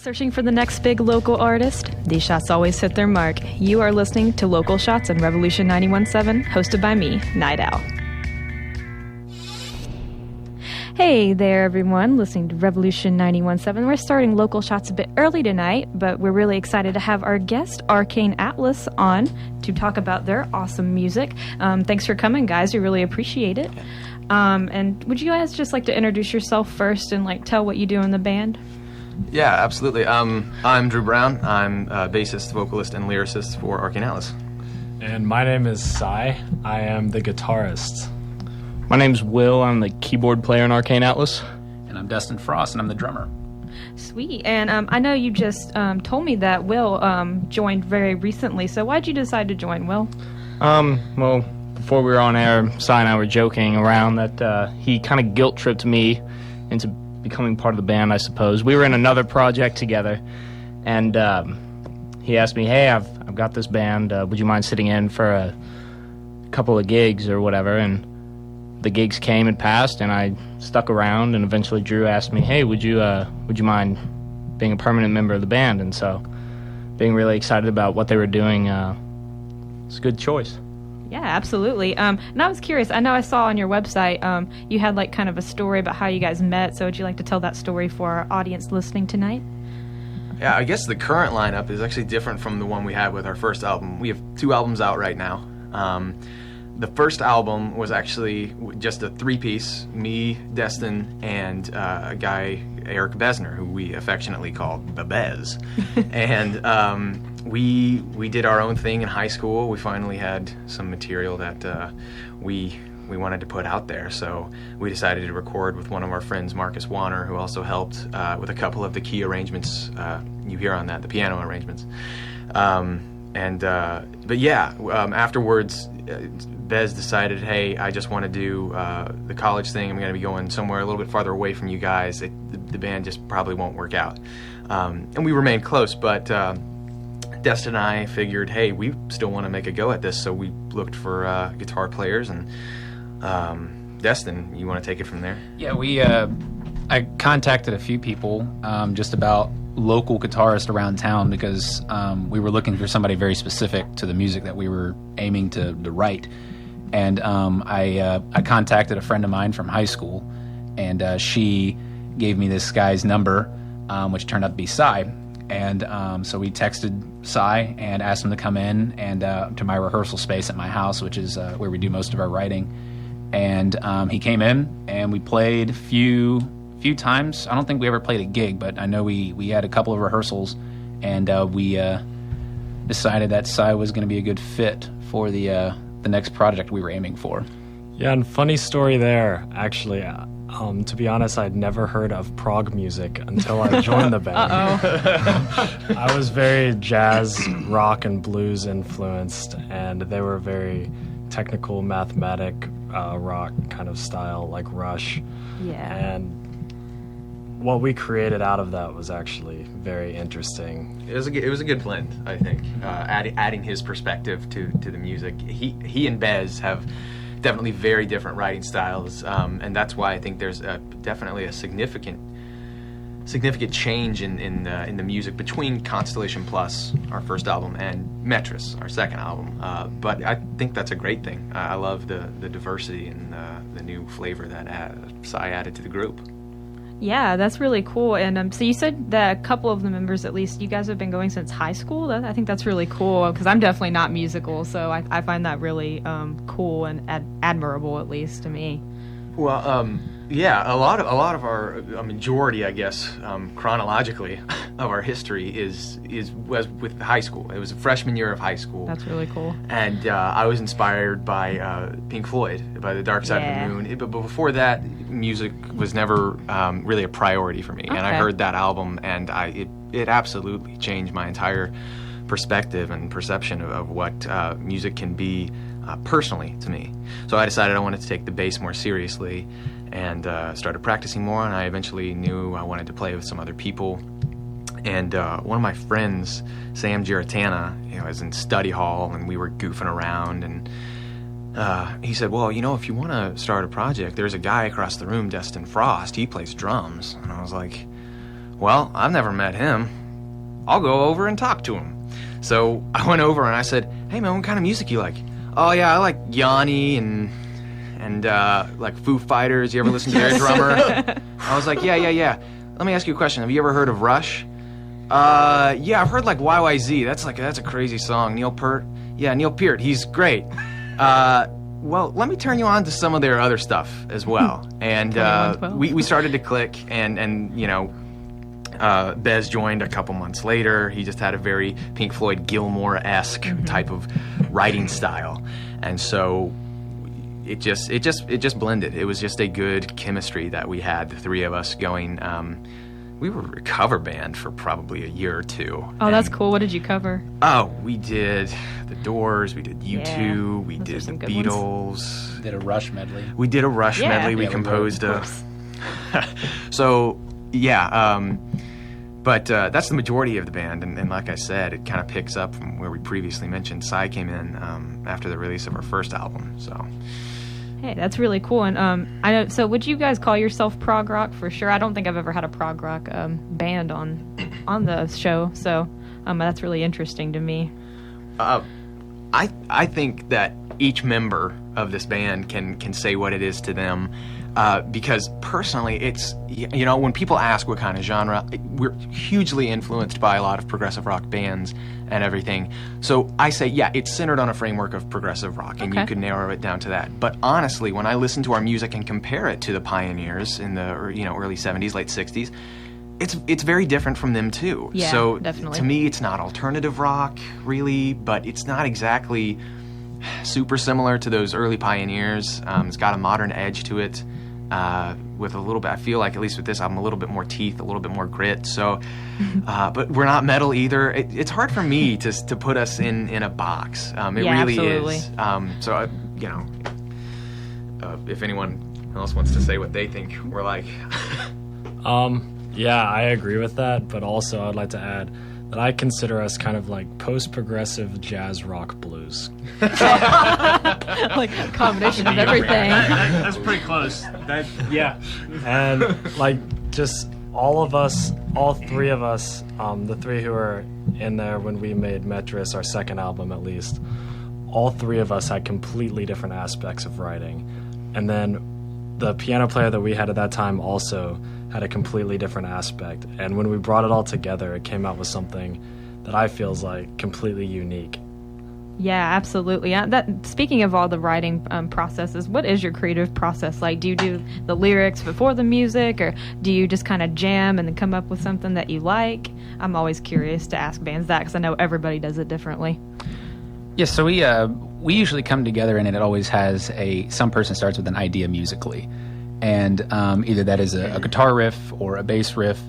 Searching for the next big local artist? These shots always hit their mark. You are listening to Local Shots on Revolution 91.7, hosted by me, Night Owl. Hey there, everyone, listening to Revolution 91.7. We're starting Local Shots a bit early tonight, but we're really excited to have our guest, Arcane Atlas, on to talk about their awesome music. Thanks for coming, guys. We really appreciate it. And would you guys just like to introduce yourself first and tell what you do in the band? Yeah, absolutely. I'm Drew Brown. I'm a bassist, vocalist, and lyricist for Arcane Atlas. And my name is Cy. I am the guitarist. My name's Will. I'm the keyboard player in Arcane Atlas. And I'm Dustin Frost, and I'm the drummer. Sweet. And I know you just told me that Will joined very recently, so why'd you decide to join, Will? Well, before we were on air, Cy and I were joking around that he kind of guilt-tripped me into becoming part of the band, I suppose. We were in another project together, and he asked me, hey, I've got this band, would you mind sitting in for a couple of gigs or whatever? And the gigs came and passed, and I stuck around, and eventually Drew asked me, hey, would you mind being a permanent member of the band? And so being really excited about what they were doing, it's a good choice. Yeah, absolutely. And I was curious, I know I saw on your website you had kind of a story about how you guys met, so would you like to tell that story for our audience listening tonight? Yeah, I guess the current lineup is actually different from the one we had with our first album. We have 2 albums out right now. The first album was actually just a 3-piece, me, Destin, and a guy, Eric Besner, who we affectionately called the Bez. And we did our own thing in high school. We finally had some material that we wanted to put out there, so we decided to record with one of our friends, Marcus Warner, who also helped with a couple of the key arrangements you hear on that, the piano arrangements. But yeah, afterwards, Bez decided, hey, I just want to do the college thing. I'm going to be going somewhere a little bit farther away from you guys. The band just probably won't work out. And we remained close, but Destin and I figured, hey, we still want to make a go at this, so we looked for guitar players. And Destin, you want to take it from there? Yeah, I contacted a few people just about local guitarists around town because we were looking for somebody very specific to the music that we were aiming to write. And I contacted a friend of mine from high school, and she gave me this guy's number, which turned out to be Cy. And so we texted Cy and asked him to come in and to my rehearsal space at my house, which is where we do most of our writing. And he came in, and we played a few times. I don't think we ever played a gig, but I know we had a couple of rehearsals, and we decided that Cy was going to be a good fit for the next project we were aiming for. Yeah, and funny story there, actually. To be honest, I'd never heard of prog music until I joined the band. Uh-oh. I was very jazz, rock, and blues influenced, and they were very technical, mathematic, rock kind of style, like Rush. Yeah. And what we created out of that was actually very interesting. It was a good blend, I think. Adding his perspective to the music. He and Bez have definitely very different writing styles, and that's why I think there's definitely a significant change in the music between Constellation Plus, our first album, and Metris, our second album. But I think that's a great thing. I love the diversity and the new flavor that Cy added to the group. Yeah, that's really cool. And so you said that a couple of the members, at least, you guys have been going since high school. I think that's really cool because I'm definitely not musical, so I find that really cool and admirable, at least to me. Well, yeah, a lot of our majority, I guess, chronologically, of our history was with high school. It was a freshman year of high school. That's really cool. And I was inspired by Pink Floyd, by The Dark Side of the Moon. But before that, music was never really a priority for me. Okay. And I heard that album, and it absolutely changed my entire perspective and perception of what music can be personally to me. So I decided I wanted to take the bass more seriously and started practicing more, and I eventually knew I wanted to play with some other people. And one of my friends, Sam Giratana, was in study hall, and we were goofing around, and he said, well, if you want to start a project, there's a guy across the room, Dustin Frost, he plays drums. And I was like, well, I've never met him. I'll go over and talk to him. So I went over and I said, hey man, what kind of music you like? Oh yeah, I like Yanni and like Foo Fighters. You ever listen to their drummer? I was like, yeah. Let me ask you a question. Have you ever heard of Rush? Yeah, I've heard like YYZ. That's a crazy song. Neil Peart? Yeah, Neil Peart. He's great. Well, let me turn you on to some of their other stuff as well. And we started to click, and you know, Bez joined a couple months later. He just had a very Pink Floyd Gilmore-esque type of writing style, and so it just blended. It was just a good chemistry that we had, the three of us going. We were a cover band for probably a year or two. Oh, that's cool. What did you cover? Oh, we did The Doors, we did U2, we did the Beatles. Did a Rush medley. We did a Rush medley. We composed a... So, yeah, but that's the majority of the band, and like I said, it kind of picks up from where we previously mentioned. Cy came in after the release of our first album, so... Hey, that's really cool. And I know. So, would you guys call yourself prog rock for sure? I don't think I've ever had a prog rock band on the show. So, that's really interesting to me. I think that each member of this band can say what it is to them, because personally, it's, you know, when people ask what kind of genre, we're hugely influenced by a lot of progressive rock bands and everything. So I say, yeah, it's centered on a framework of progressive rock, and you could narrow it down to that. But honestly, when I listen to our music and compare it to the pioneers in the early 70s, late 60s, it's very different from them too. Yeah, so definitely. To me, it's not alternative rock really, but it's not exactly super similar to those early pioneers. It's got a modern edge to it, with a little bit, I feel like, at least with this album, a little bit more teeth, a little bit more grit. So, but we're not metal either. It's hard for me to put us in a box. It really absolutely. is. So, if anyone else wants to say what they think we're like. Yeah, I agree with that, but also I'd like to add that I consider us kind of like post-progressive jazz rock blues. Like a combination of everything. That's pretty close. Yeah. And like just all three of us, the three who were in there when we made Metris, our second album at least, all three of us had completely different aspects of writing. And then the piano player that we had at that time also had a completely different aspect. And when we brought it all together, it came out with something that I feel is like completely unique. Yeah, absolutely. Speaking of all the writing processes, what is your creative process like? Do you do the lyrics before the music, or do you just kind of jam and then come up with something that you like? I'm always curious to ask bands that, because I know everybody does it differently. Yeah, so we usually come together, and it always has some person starts with an idea musically, and either that is a guitar riff or a bass riff.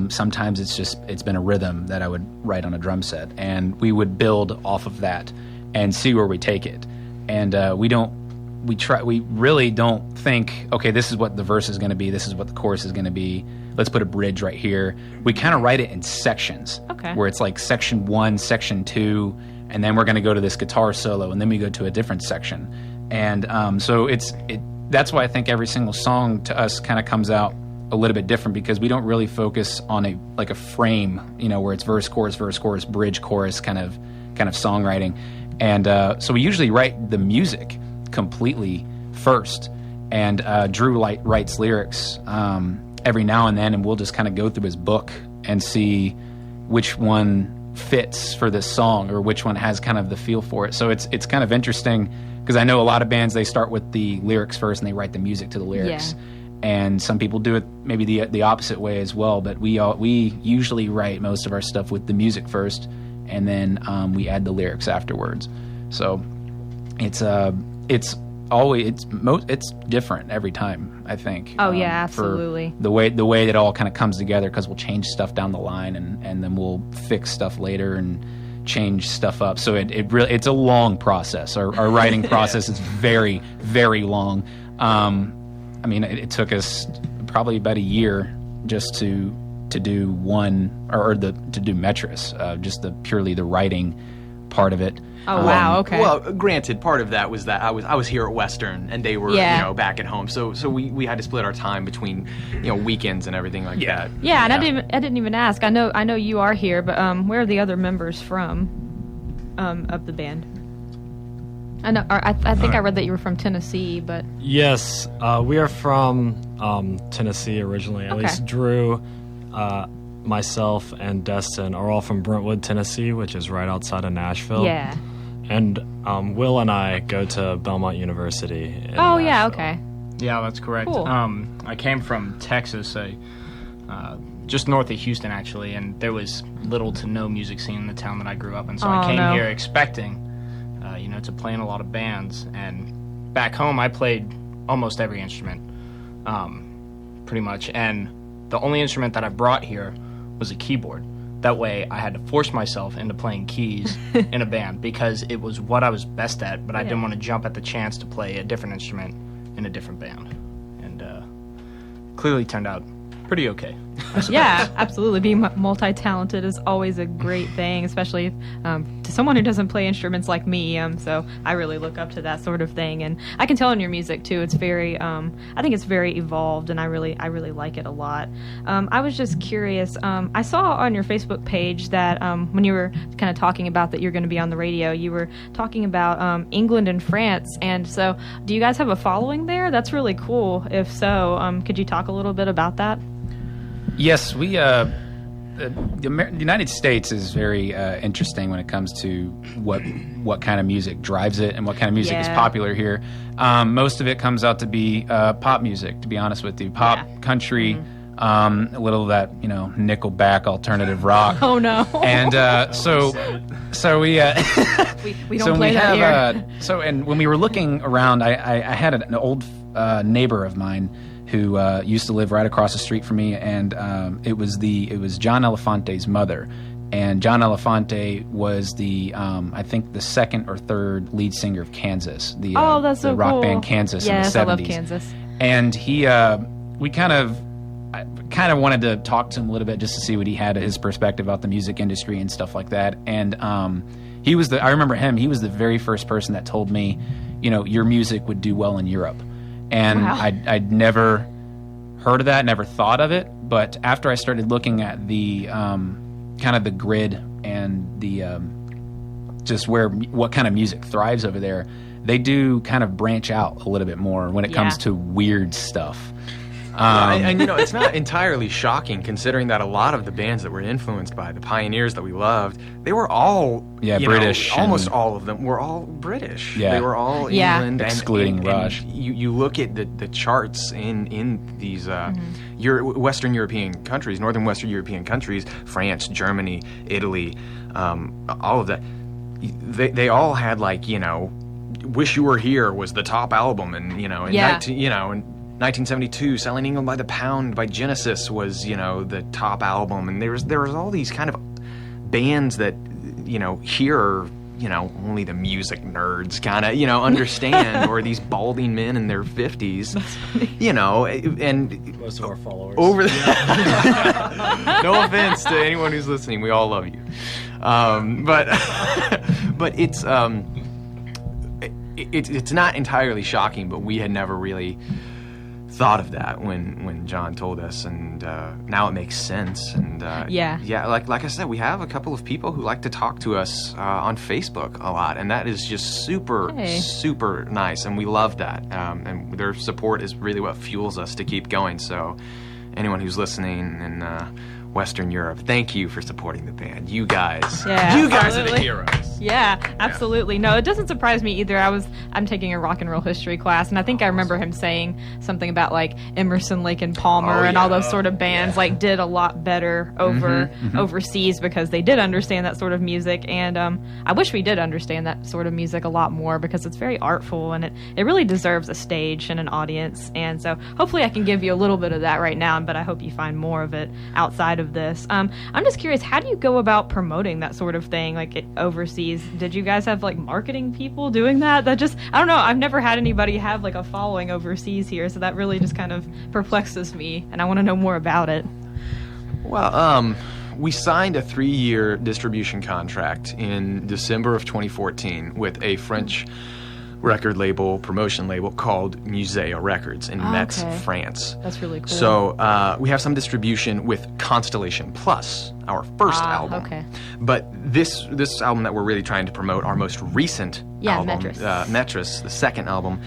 Sometimes it's been a rhythm that I would write on a drum set, and we would build off of that and see where we take it. And we really don't think, okay, this is what the verse is going to be, this is what the chorus is going to be, let's put a bridge right here. We kind of write it in sections, where it's like section 1, section 2, and then we're going to go to this guitar solo, and then we go to a different section. And so that's why I think every single song to us kind of comes out a little bit different, because we don't really focus on a frame, where it's verse, chorus, bridge, chorus kind of songwriting. And so we usually write the music completely first, and Drew writes lyrics every now and then, and we'll just kind of go through his book and see which one fits for this song, or which one has kind of the feel for it. So it's kind of interesting, because I know a lot of bands, they start with the lyrics first and they write the music to the lyrics. Yeah. And some people do it maybe the opposite way as well, but we usually write most of our stuff with the music first, and then we add the lyrics afterwards. So it's different every time, I think. Oh yeah, absolutely. For the way that it all kind of comes together, because we'll change stuff down the line, and then we'll fix stuff later and change stuff up. So it's a long process. Our writing process is very, very long. I mean, it took us probably about a year just to do one, to do Metris, just purely the writing part of it. Oh, wow, okay. Well, granted, part of that was that I was here at Western and they were back at home, so we had to split our time between weekends and everything like that. Yeah, and I didn't even ask. I know you are here, but where are the other members from of the band? I know. I think I read that you were from Tennessee, but Yes, we are from Tennessee originally. At least Drew, myself, and Destin are all from Brentwood, Tennessee, which is right outside of Nashville. yeah. And Will and I go to Belmont University. In Oh, yeah. Nashville. Okay. Yeah, that's correct. Cool. I came from Texas, just north of Houston, actually, and there was little to no music scene in the town that I grew up in. So I came here expecting, to play in a lot of bands. And back home, I played almost every instrument, pretty much. And the only instrument that I brought here was a keyboard. That way, I had to force myself into playing keys in a band because it was what I was best at, but I didn't want to jump at the chance to play a different instrument in a different band. And clearly turned out pretty okay. Yeah, absolutely. Being multi-talented is always a great thing, especially to someone who doesn't play instruments like me. So I really look up to that sort of thing, and I can tell in your music too. It's very, I think it's very evolved, and I really like it a lot. I was just curious. I saw on your Facebook page that when you were kind of talking about that you're going to be on the radio, you were talking about England and France, and so do you guys have a following there? That's really cool. If so, could you talk a little bit about that? Yes, the United States is very interesting when it comes to what kind of music drives it and what kind of music is popular here. Most of it comes out to be pop music, to be honest with you. Pop, country, a little of that, Nickelback, alternative rock. Oh no! And so we we don't play that here. And when we were looking around, I had an old neighbor of mine who used to live right across the street from me, and it was John Elefante's mother, and John Elefante was I think the second or third lead singer of Kansas, the that's so rock cool. band Kansas in the 70s. Yes, I love Kansas. And we kind of wanted to talk to him a little bit just to see what he had his perspective about the music industry and stuff like that. And I remember him. He was the very first person that told me, your music would do well in Europe. And wow. I'd never heard of that, never thought of it. But after I started looking at the kind of the grid and the just what kind of music thrives over there, they do kind of branch out a little bit more when it comes to weird stuff. And it's not entirely shocking considering that a lot of the bands that were influenced by the pioneers that we loved, they were all British. Almost all of them were all British. Yeah. They were all England, excluding and Rush. You look at the charts in these Western European countries, Northern Western European countries, France, Germany, Italy, all of that. They all had "Wish You Were Here" was the top album, and in 1972, Selling England by the Pound by Genesis was, the top album. And there was all these kind of bands that, here are, only the music nerds kind of, understand, or these balding men in their 50s, and Most of our followers. over no offense to anyone who's listening, we all love you. But it's not entirely shocking, but we had never really thought of that when John told us, and now it makes sense. And like I said, we have a couple of people who like to talk to us on Facebook a lot, and that is just super nice, and we love that. And their support is really what fuels us to keep going. So anyone who's listening in Western Europe, thank you for supporting the band. You guys are the heroes. Yeah, absolutely. No, it doesn't surprise me either. I'm taking a rock and roll history class, and I think I remember him saying something about Emerson, Lake and Palmer and all those sort of bands did a lot better overseas because they did understand that sort of music. And I wish we did understand that sort of music a lot more because it's very artful and it really deserves a stage and an audience. And so hopefully I can give you a little bit of that right now, but I hope you find more of it outside of this. I'm just curious, how do you go about promoting that sort of thing overseas? Did you guys have marketing people doing that? I don't know, I've never had anybody have a following overseas here, so that really just kind of perplexes me, and I want to know more about it. Well, we signed a 3-year distribution contract in December of 2014 with a French record label, promotion label called Musea Records in Metz, okay. France. That's really cool. So we have some distribution with Constellation Plus, our first album. Okay. But this album that we're really trying to promote, our most recent album, Metris. the second album,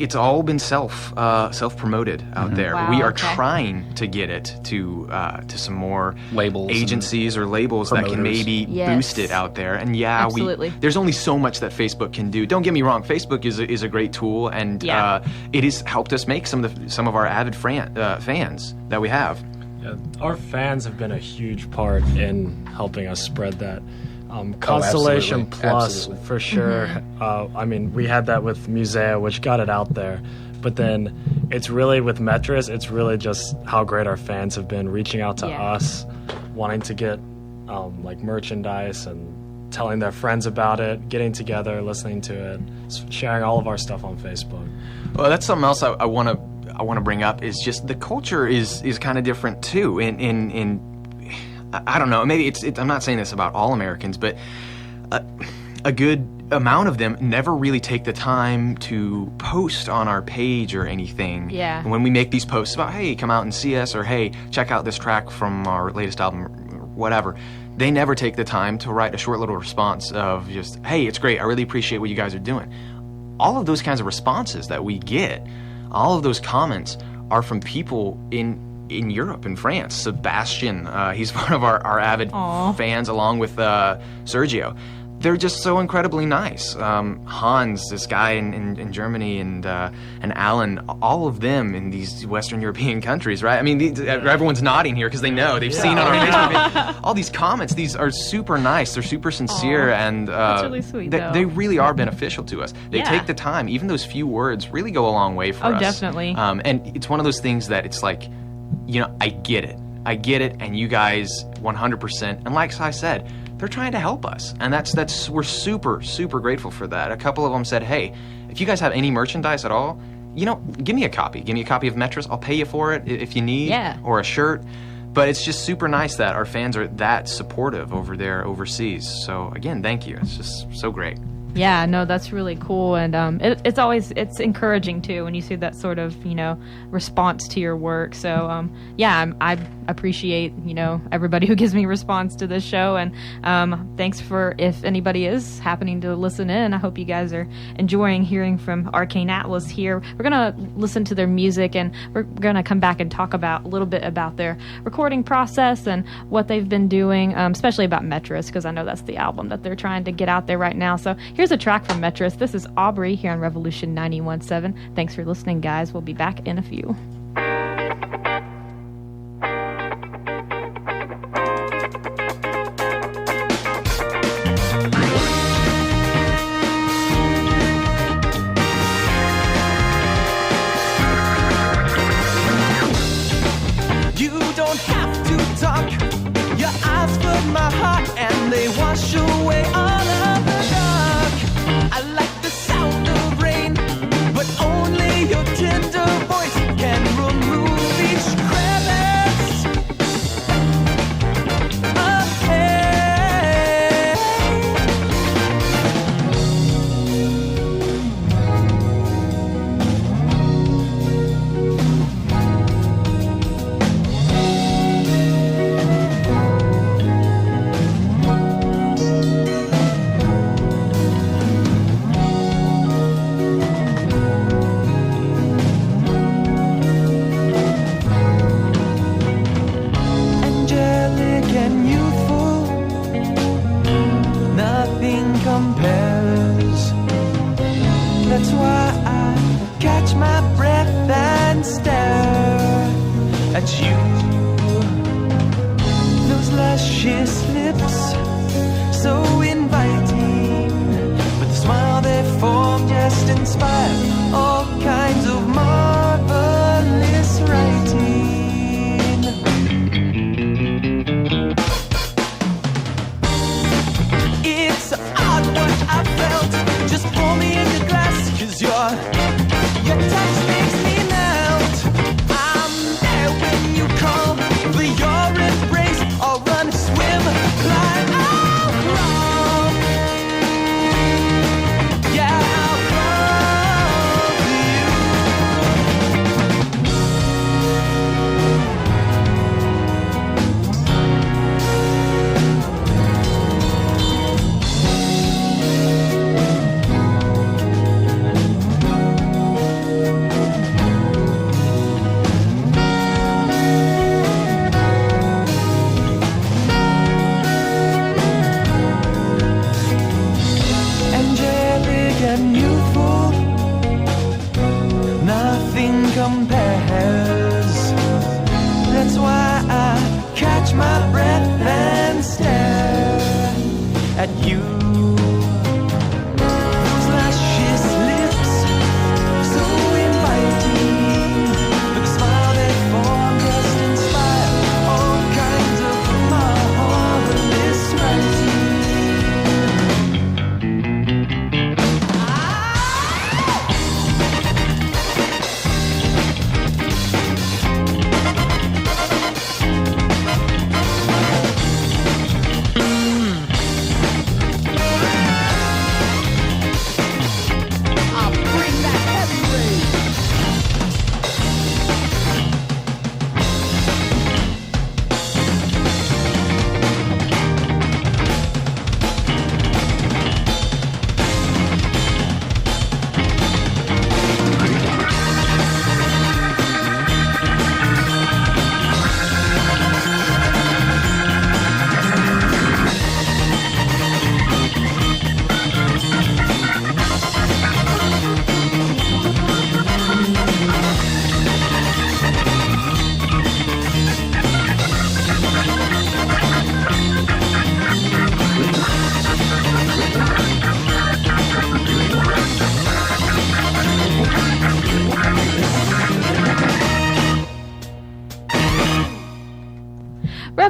it's all been self-promoted out there. Wow, we are okay. trying to get it to some more Labels agencies or labels that can promoters. maybe Yes. boost it out there. And Absolutely. there's only so much that Facebook can do. Don't get me wrong, Facebook is a great tool, and it has helped us make some of our avid fans that we have. Yeah, our fans have been a huge part in helping us spread that. Constellation absolutely. Plus, Absolutely. for sure. I mean, we had that with Musea, which got it out there. But then it's really with Metris, it's really just how great our fans have been reaching out to us, wanting to get like merchandise and telling their friends about it, getting together, listening to it, sharing all of our stuff on Facebook. Well, that's something else I want to bring up is just the culture is kind of different too. In I don't know, maybe it's I'm not saying this about all Americans, but a good amount of them never really take the time to post on our page or anything. Yeah. And when we make these posts about, hey, come out and see us, or hey, check out this track from our latest album, or whatever, they never take the time to write a short little response of just, hey, it's great, I really appreciate what you guys are doing. All of those kinds of responses that we get, all of those comments are from people in Europe, in France. Sebastian, he's one of our avid fans, along with Sergio. They're just so incredibly nice. Hans, this guy in Germany, and Alan, all of them in these Western European countries, right? I mean, everyone's nodding here because they know. They've seen on our Facebook page. All these comments, these are super nice. They're super sincere. And that's really sweet, though. They really are beneficial to us. They take the time. Even those few words really go a long way for us. Oh, definitely. And it's one of those things that it's like, I get it, and you guys 100%. And like I said, they're trying to help us, and that's we're super grateful for that. A couple of them said, hey, if you guys have any merchandise at all, give me a copy of Metris. I'll pay you for it if you need, or a shirt. But it's just super nice that our fans are that supportive over there overseas. So again, thank you. It's just so great. Yeah, no, that's really cool, and it's encouraging too when you see that sort of response to your work. So I appreciate everybody who gives me response to this show, and thanks for if anybody is happening to listen in. I hope you guys are enjoying hearing from Arcane Atlas here. We're gonna listen to their music, and we're gonna come back and talk about a little bit about their recording process and what they've been doing, especially about Metris, because I know that's the album that they're trying to get out there right now. So here's a track from Metris. This is Aubrey here on Revolution 91.7. Thanks for listening, guys. We'll be back in a few. You don't have to talk. Your eyes flood my heart and they wash away all of the dark. I like the sound of rain, but only your tender voice can remove each crevice of hair. Angelic and youthful, nothing compares. That's why I catch my breath and stare at you. Those luscious lips, so inviting, but the smile they form just inspire all kinds of marvelous writing. It's odd what I felt. Just pour me in the glass, 'cause your touch makes me melt. I'm there when you call for your embrace, or run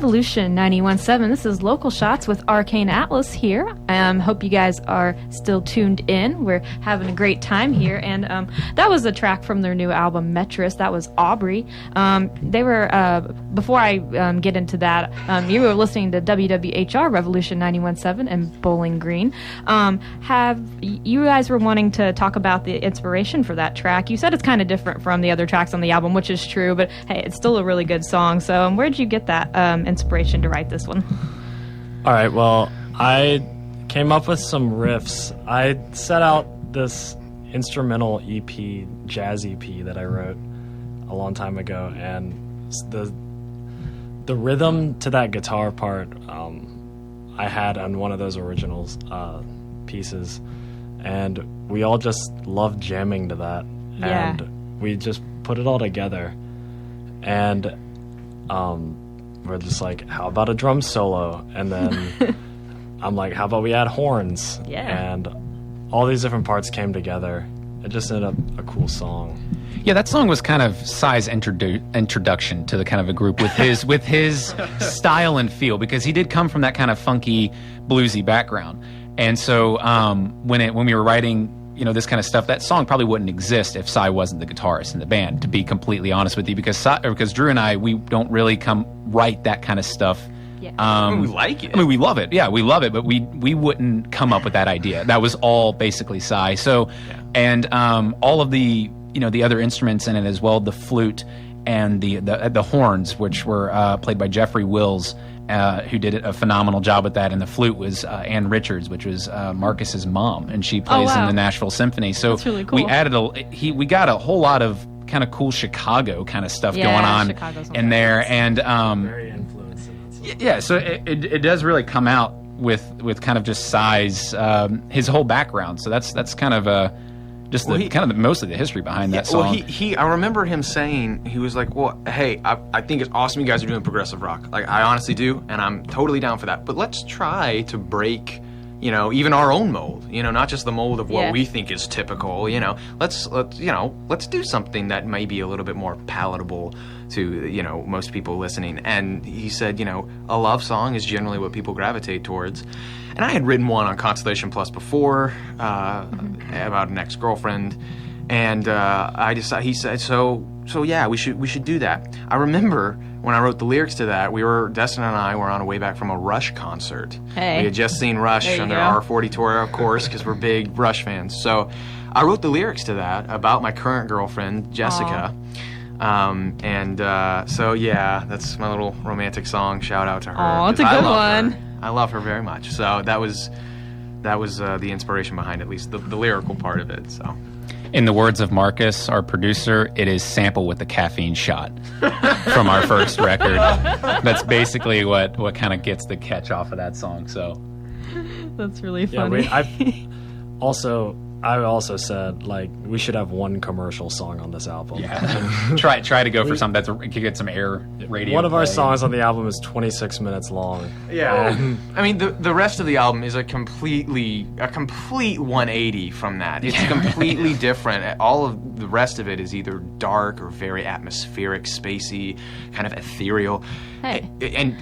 Revolution 91.7. This is Local Shots with Arcane Atlas here. Hope you guys are still tuned in. We're having a great time here. And that was a track from their new album, Metris. That was Aubrey. They were, before I get into that, you were listening to WWHR Revolution 91.7 and Bowling Green. Have you guys were wanting to talk about the inspiration for that track? You said it's kind of different from the other tracks on the album, which is true, but hey, it's still a really good song. So where did you get that inspiration to write this one? All right, well, I came up with some riffs. I set out this instrumental EP, jazz EP that I wrote a long time ago, and the rhythm to that guitar part I had on one of those original pieces, and we all just loved jamming to that, and we just put it all together, and we're just like, how about a drum solo? And then I'm like, how about we add horns? Yeah. And all these different parts came together. It just ended up a cool song. Yeah, that song was kind of Sai's introduction to the kind of a group with his style and feel, because he did come from that kind of funky, bluesy background. And so when we were writing, this kind of stuff, that song probably wouldn't exist if Sai wasn't the guitarist in the band, to be completely honest with you, because Drew and I, we don't really write that kind of stuff. Yeah. We like it. I mean, we love it. Yeah, we love it, but we wouldn't come up with that idea. That was all basically Sai. So, and all of the the other instruments in it as well, the flute and the horns, which were played by Jeffrey Wills, who did a phenomenal job with that. And the flute was Ann Richards, which was Marcus's mom, and she plays in the Nashville Symphony. So that's really cool. we added we got a whole lot of kind of cool Chicago kind of stuff going on in there, and Very influenced in that song. yeah, so it does really come out with kind of just Sai's his whole background. So that's kind of just most of the history behind that song. Well, I remember him saying, he was like, well, hey, I think it's awesome you guys are doing progressive rock. Like, I honestly do, and I'm totally down for that. But let's try to break, even our own mold, not just the mold of what we think is typical, let's do something that may be a little bit more palatable to, most people listening. And he said, a love song is generally what people gravitate towards. And I had written one on Constellation Plus before, about an ex-girlfriend, and I decided. He said, "So yeah, we should do that." I remember when I wrote the lyrics to that, Destin and I were on our way back from a Rush concert. Hey. We had just seen Rush on their R40 tour, of course, because we're big Rush fans. So I wrote the lyrics to that about my current girlfriend, Jessica. So yeah, that's my little romantic song. Shout out to her. Oh, it's a 'cause good I love one. her. I love her very much. So that was the inspiration behind at least the lyrical part of it. So, in the words of Marcus, our producer, it is sample with the caffeine shot from our first record. That's basically what kind of gets the catch off of that song. So That's really Yeah, funny. I also said, like, we should have one commercial song on this album. yeah, try to go for something that could get some air radio. One of our play. songs on the album is 26 minutes long. yeah. I mean, the rest of the album is a complete 180 from that. It's completely different. All of the rest of it is either dark or very atmospheric, spacey, kind of ethereal. Hey. And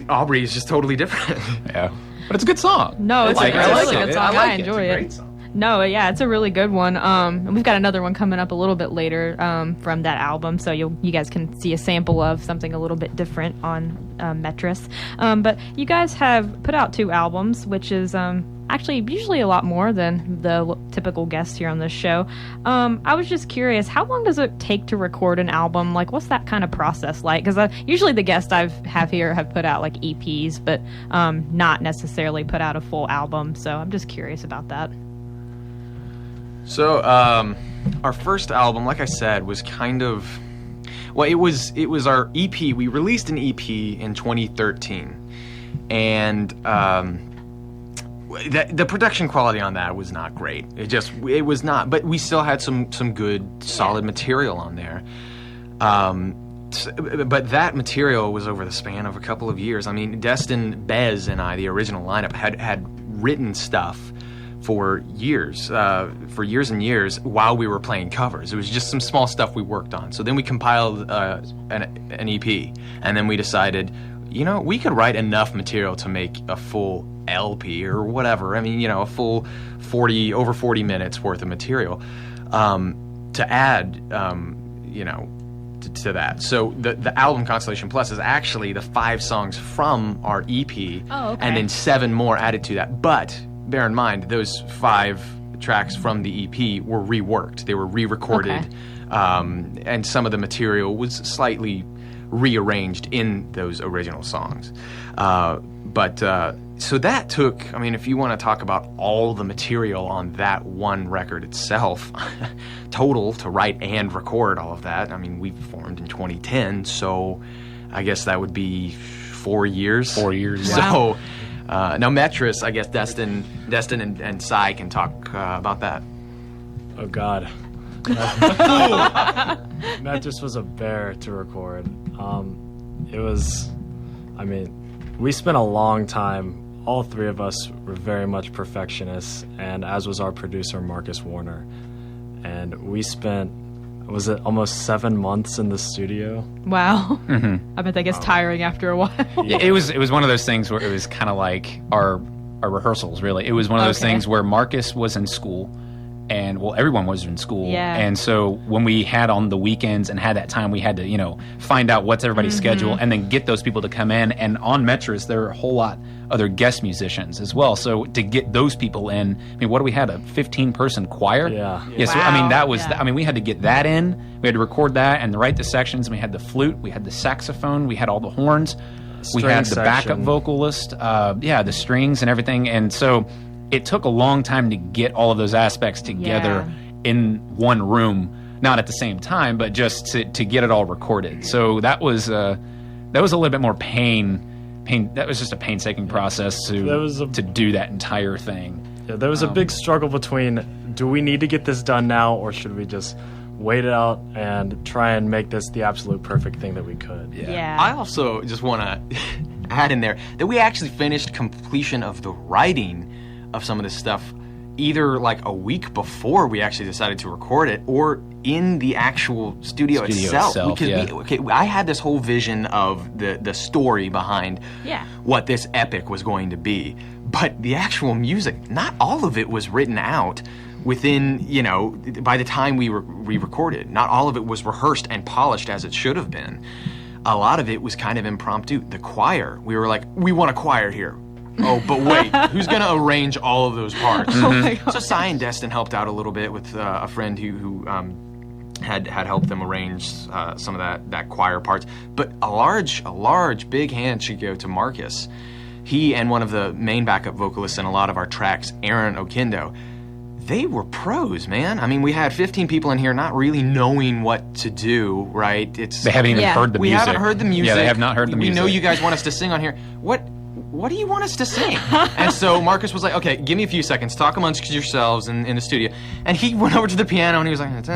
Aubrey is just totally different. Yeah, but it's a good song. No, it's like a it. really I like good it. song. I like I it. enjoy It's a it. great song. No, yeah, it's a really good one. And we've got another one coming up a little bit later from that album, so you guys can see a sample of something a little bit different on Metris. But you guys have put out 2 albums, which is actually usually a lot more than the typical guests here on this show. I was just curious, how long does it take to record an album? Like, what's that kind of process like? Because usually the guests I have here have put out like EPs, but not necessarily put out a full album. So I'm just curious about that. So, our first album, like I said, was kind of, well, it was our EP. We released an EP in 2013, and the production quality on that was not great. It was not, but we still had some good, solid material on there. But that material was over the span of a couple of years. I mean, Destin, Bez, and I, the original lineup, had written stuff for years and years while we were playing covers. It was just some small stuff we worked on. So then we compiled an EP, and then we decided we could write enough material to make a full LP or whatever. I mean, a full 40 minutes worth of material to add, to that. So the album Constellation Plus is actually the 5 songs from our EP, and then 7 more added to that. But bear in mind, those 5 tracks from the EP were reworked. They were re-recorded, and some of the material was slightly rearranged in those original songs. So that took, if you want to talk about all the material on that one record itself, total to write and record all of that, we formed in 2010, so I guess that would be 4 years. 4 years. Wow. So now Metris, I guess Destin and Cy can talk about that. Oh, God. Metris was a bear to record. We spent a long time. All 3 of us were very much perfectionists, and as was our producer, Marcus Warner. And we spent, almost 7 months in the studio? Wow. Mm-hmm. I bet that gets tiring after a while. Yeah, it was one of those things where it was kind of like our rehearsals, really. It was one of those things where Marcus was in school, and everyone was in school. Yeah. And so when we had on the weekends and had that time, we had to, find out what's everybody's schedule and then get those people to come in. And on Metris, there are a whole lot other guest musicians as well. So to get those people in, what do we had, a 15-person choir? Yeah. Yeah. So, that was, we had to get that in. We had to record that and write the sections. We had the flute, we had the saxophone, we had all the horns. We had the backup vocalist, the strings and everything. And so it took a long time to get all of those aspects together in one room, not at the same time, but just to get it all recorded. So that was a little bit more pain. That was just a painstaking process to do that entire thing. Yeah, there was a big struggle between, do we need to get this done now, or should we just wait it out and try and make this the absolute perfect thing that we could? Yeah. I also just want to add in there that we actually finished completion of the writing of some of this stuff either like a week before we actually decided to record it, or in the actual studio itself. Because I had this whole vision of the story behind what this epic was going to be, but the actual music, not all of it was written out within, by the time we recorded. Not all of it was rehearsed and polished as it should have been. A lot of it was kind of impromptu. The choir, we were like, we want a choir here. Oh, but wait, who's going to arrange all of those parts? Oh my God. So Cy and Destin helped out a little bit with a friend who had helped them arrange some of that choir parts. But a large, big hand should go to Marcus. He and one of the main backup vocalists in a lot of our tracks, Aaron Okindo, they were pros, man. We had 15 people in here not really knowing what to do, right? They haven't even heard the music. We haven't heard the music. Yeah, they have not heard the music. We know you guys want us to sing on here. What do you want us to sing? And so Marcus was like, okay, give me a few seconds. Talk amongst yourselves in the studio. And he went over to the piano and he was like,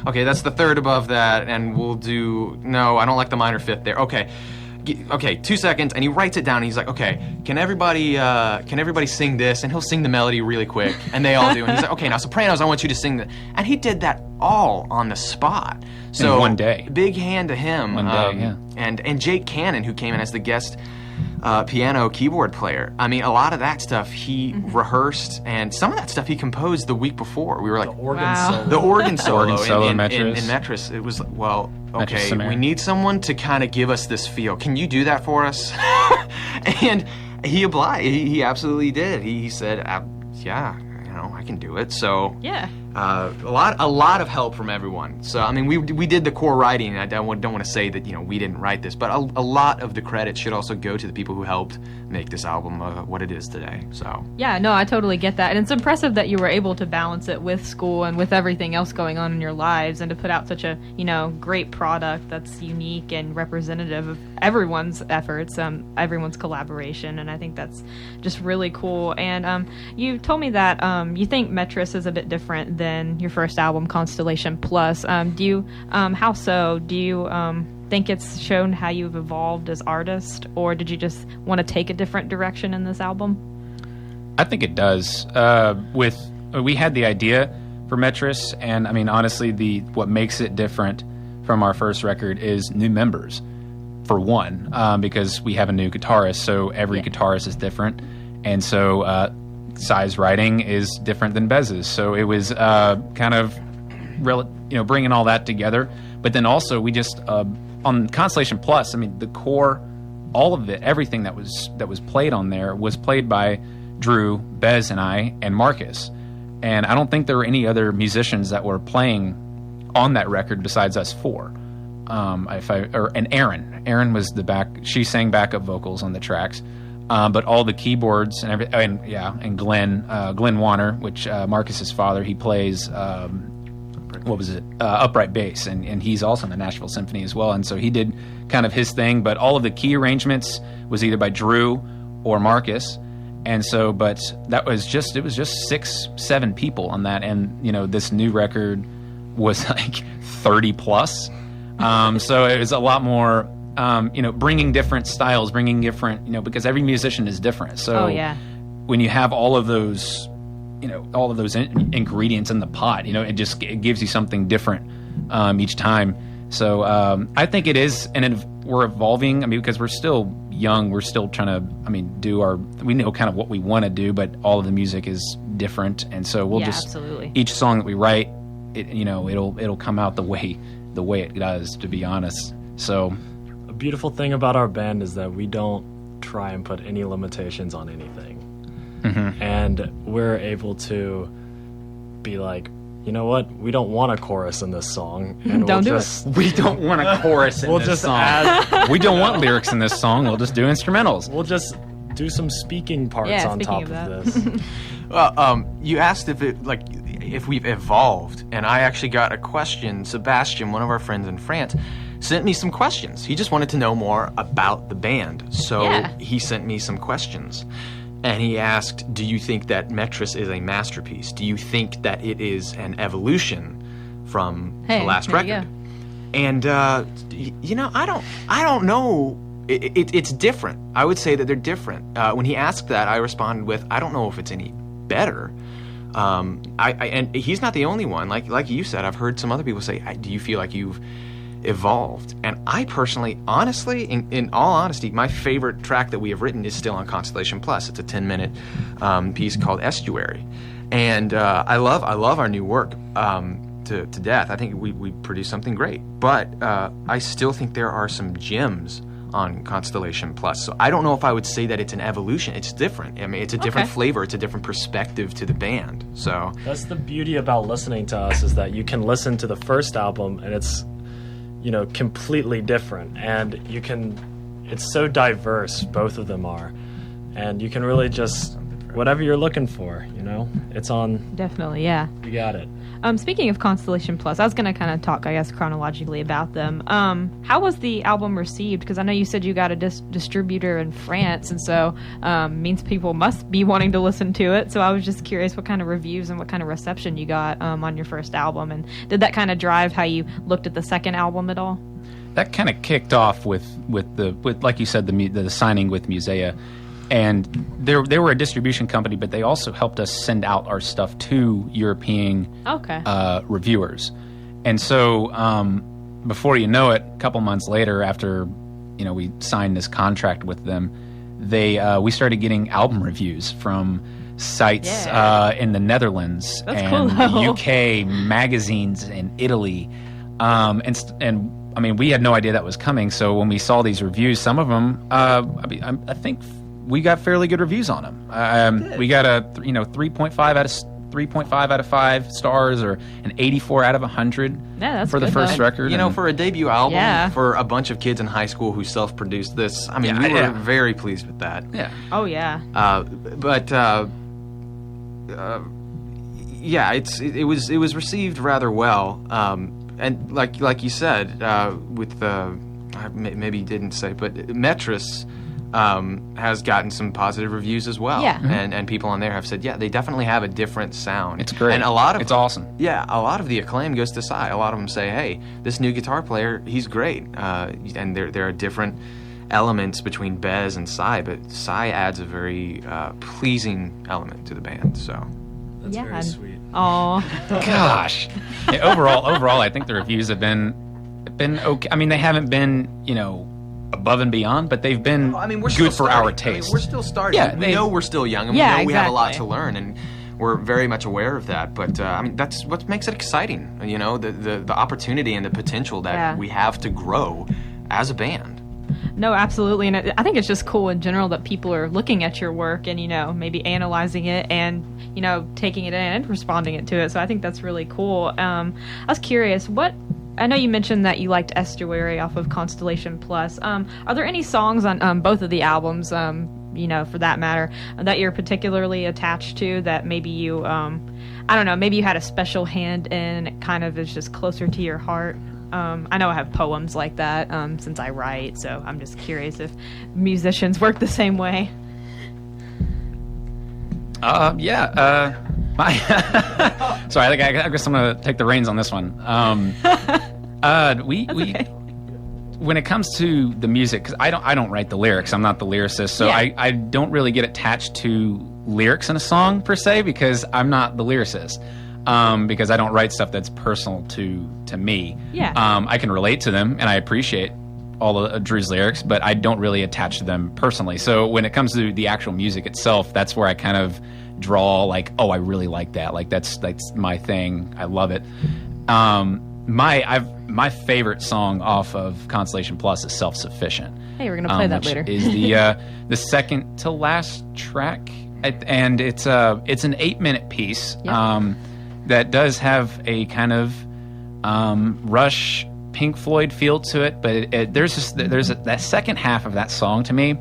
okay, that's the third above that, and we'll do, no, I don't like the minor fifth there. Okay, 2 seconds, and he writes it down, and he's like, okay, can everybody sing this? And he'll sing the melody really quick, and they all do. And he's like, okay, now sopranos, I want you to sing that. And he did that all on the spot. So in one day. Big hand to him. One day, yeah. And Jake Cannon, who came in as the guest piano keyboard player. A lot of that stuff he rehearsed, and some of that stuff he composed the week before. We were like, the organ solo. The organ solo, in Metris. Metris. It was, well, okay, Metris we need someone to kind of give us this feel. Can you do that for us? And he obliged. He absolutely did. He said, yeah, I can do it. So yeah. A lot of help from everyone. So we did the core writing. I don't want to say that we didn't write this, but a lot of the credit should also go to the people who helped make this album what it is today. So yeah, no, I totally get that, and it's impressive that you were able to balance it with school and with everything else going on in your lives, and to put out such a great product that's unique and representative of everyone's efforts, everyone's collaboration, and I think that's just really cool. And you told me that you think Metris is a bit different than your first album, Constellation Plus. Do you think it's shown how you've evolved as artist, or did you just want to take a different direction in this album? I think it does. We had the idea for Metris, and honestly, what makes it different from our first record is new members. for one, because we have a new guitarist, so every guitarist is different, and so Sai's writing is different than Bez's. So it was kind of, bringing all that together. But then also we just on Constellation Plus, I mean, the core, all of it, everything that was played on there was played by Drew, Bez, and I, and Marcus. And I don't think there were any other musicians that were playing on that record besides us four. And Erin. Erin was she sang backup vocals on the tracks. But all the keyboards and everything, and Glenn Warner, which Marcus's father, he plays upright bass, and he's also in the Nashville Symphony as well, and so he did kind of his thing. But all of the key arrangements was either by Drew or Marcus, and so but it was just 6-7 people on that, and this new record was like 30 plus, so it was a lot more. Bringing different styles, because every musician is different. So when you have all of those, ingredients in the pot, it gives you something different each time. So I think it is, and we're evolving. I mean, because we're still young, we're still trying to, we know kind of what we want to do, but all of the music is different, and so we'll absolutely. Each song that we write, it'll come out the way it does. To be honest, so. A beautiful thing about our band is that we don't try and put any limitations on anything. Mm-hmm. And we're able to be like, you know what? We don't want a chorus in this song. And We don't want a chorus in this song. We don't want lyrics in this song. We'll just do instrumentals. We'll just do some speaking parts on top of this. Well, you asked if we've evolved, and I actually got a question. Sebastian, one of our friends in France, sent me some questions. He just wanted to know more about the band. So he sent me some questions. And he asked, do you think that Metris is a masterpiece? Do you think that it is an evolution from the last record? And, I don't know. It's different. I would say that they're different. When he asked that, I responded with, I don't know if it's any better. And he's not the only one. Like you said, I've heard some other people say, do you feel like you've evolved? And I personally, honestly, in all honesty, my favorite track that we have written is still on Constellation Plus. It's a 10-minute piece called Estuary, and I love our new work to death. I think we produced something great, but I still think there are some gems on Constellation Plus. So I don't know if I would say that it's an evolution. It's different. I mean, it's a different flavor. It's a different perspective to the band. So that's the beauty about listening to us, is that you can listen to the first album and it's completely different, and it's so diverse, both of them are, and you can really just, whatever you're looking for, it's on. Definitely, yeah. You got it. Speaking of Constellation Plus, I was going to kind of talk, I guess, chronologically about them. How was the album received? Because I know you said you got a distributor in France, and so means people must be wanting to listen to it. So I was just curious what kind of reviews and what kind of reception you got on your first album, and did that kind of drive how you looked at the second album at all? That kind of kicked off with like you said, the signing with Musea. And they were a distribution company, but they also helped us send out our stuff to European reviewers. And so before you know it, a couple months later, after we signed this contract with them, we started getting album reviews from sites in the Netherlands and the UK, magazines in Italy, and I mean, we had no idea that was coming. So when we saw these reviews, some of them, I think we got fairly good reviews on them. We got a 3.5 out of 5 stars, or an 84 out of 100 for the first record. For a debut album, for a bunch of kids in high school who self-produced this, I mean, we were very pleased with that. Yeah. Oh yeah. It was received rather well, and like you said, with maybe you didn't say, but Metris has gotten some positive reviews as well. Yeah. And people on there have said, they definitely have a different sound. It's great. And it's awesome. Yeah, a lot of the acclaim goes to Sai. A lot of them say, hey, this new guitar player, he's great. And there are different elements between Bez and Sai, but Sai adds a very pleasing element to the band. So that's very sweet. Oh, gosh. Overall, I think the reviews have been okay. I mean, they haven't been, above and beyond, but they've been I mean, we're still good for our starting. I mean, taste. we're still starting. Yeah, we know we're still young, and we Yeah, know we have a lot exactly. to learn, and we're very much aware of that. But I mean, that's what makes it exciting. You know, the opportunity and the potential that Yeah. we have to grow as a band. No, absolutely. And I think it's just cool in general that people are looking at your work and, maybe analyzing it and, taking it in and responding to it. So I think that's really cool. I was curious, I know you mentioned that you liked Estuary off of Constellation Plus. Are there any songs on both of the albums, for that matter, that you're particularly attached to that maybe you, I don't know, maybe you had a special hand in, it kind of is just closer to your heart? I know I have poems like that since I write, so I'm just curious if musicians work the same way. Sorry, I guess I'm gonna take the reins on this one. When it comes to the music, because I don't write the lyrics, I'm not the lyricist, so Yeah. I don't really get attached to lyrics in a song per se because I'm not the lyricist. Because I don't write stuff that's personal to me. Yeah. I can relate to them, and I appreciate all of Drew's lyrics, but I don't really attach to them personally. So when it comes to the actual music itself, that's where I kind of draw like, oh, I really like that. Like that's my thing. I love it. My favorite song off of Constellation Plus is "Self-Sufficient." Hey, we're gonna play that which later. is the second to last track, and it's an 8-minute piece. Yep. That does have a kind of Rush, Pink Floyd feel to it, but that second half of that song to me,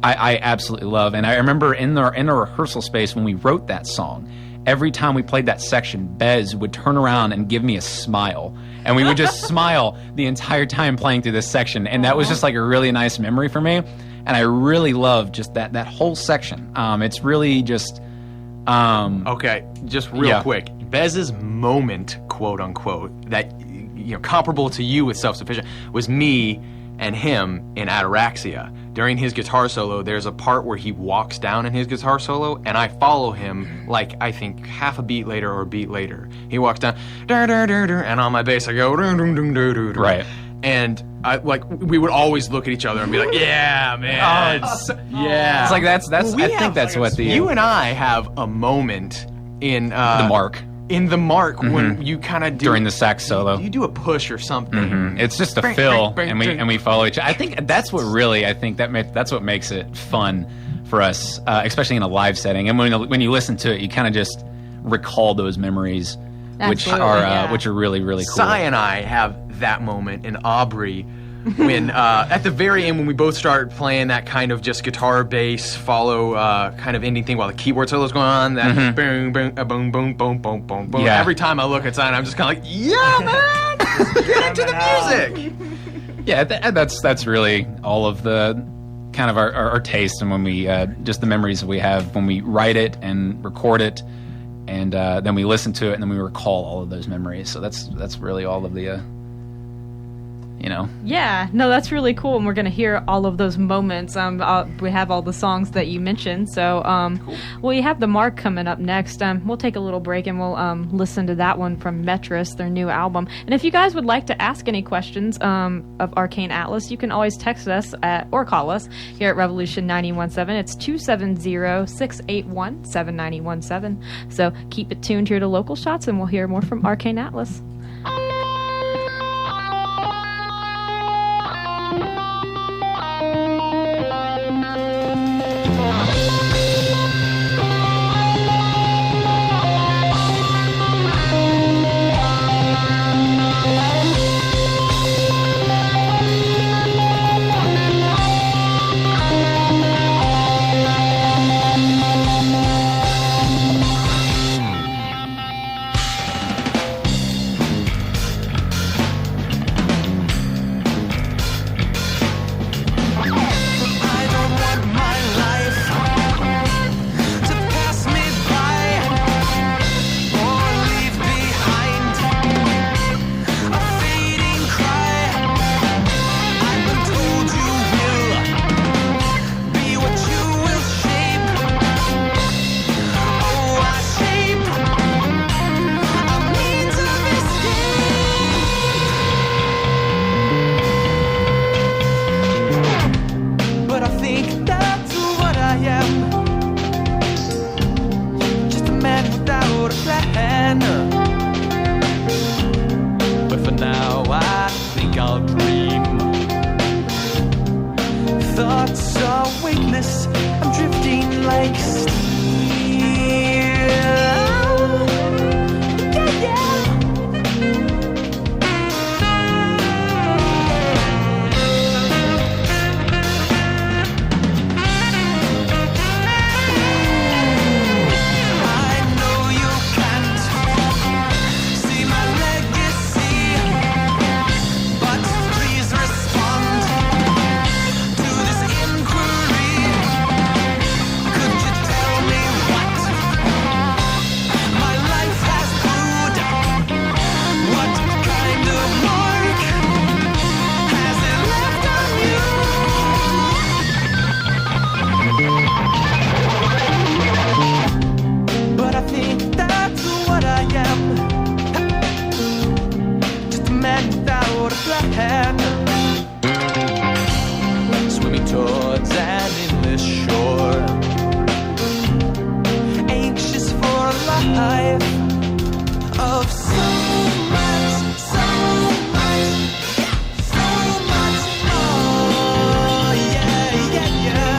I absolutely love. And I remember in the rehearsal space when we wrote that song, every time we played that section, Bez would turn around and give me a smile, and we would just smile the entire time playing through this section, and that was just like a really nice memory for me. And I really love just that whole section. It's really just. Okay, just real Yeah. quick. Bez's moment, quote unquote, that comparable to you with Self-Sufficient was me and him in Ataraxia. During his guitar solo, there's a part where he walks down in his guitar solo, and I follow him like I think half a beat later or a beat later. He walks down, and on my bass I go, Right. and we would always look at each other and be like, yeah, man. Yeah. It's like that's Well, we I think have, that's what the you and I have a moment in the mark in the mark when you kind of do during the sax solo. You do a push or something. It's just a Bang, fill, bang, bang, and bang. we follow each other. I think that's what really that's what makes it fun for us, especially in a live setting. And when you listen to it, you kind of just recall those memories, Absolutely, which are really really cool. Cy and I have that moment in Aubrey when at the very end when we both start playing that kind of just guitar bass follow kind of ending thing while the keyboard solo's going on, that boom boom boom boom boom boom boom boom. Yeah. Every time I look at Cy, I'm just kind of like, yeah, man, get into the music. Yeah, that's really all of the kind of our taste, and when we just the memories that we have when we write it and record it, and then we listen to it, and then we recall all of those memories. So that's really all of the Yeah, no, that's really cool, and we're going to hear all of those moments. We have all the songs that you mentioned, so Cool. we have the Mark coming up next. We'll take a little break, and we'll listen to that one from Metris, their new album. And if you guys would like to ask any questions of Arcane Atlas, you can always text us or call us here at Revolution 917. It's 270-681-7917. So keep it tuned here to Local Shots, and we'll hear more from Arcane Atlas. am. Just a man without a plan. But for now I think I'll dream. Thoughts are weightless, I'm drifting like steam. Yeah, yeah. Swimming towards an endless shore, anxious for a life of so much, so much, so much more. Yeah, yeah, yeah.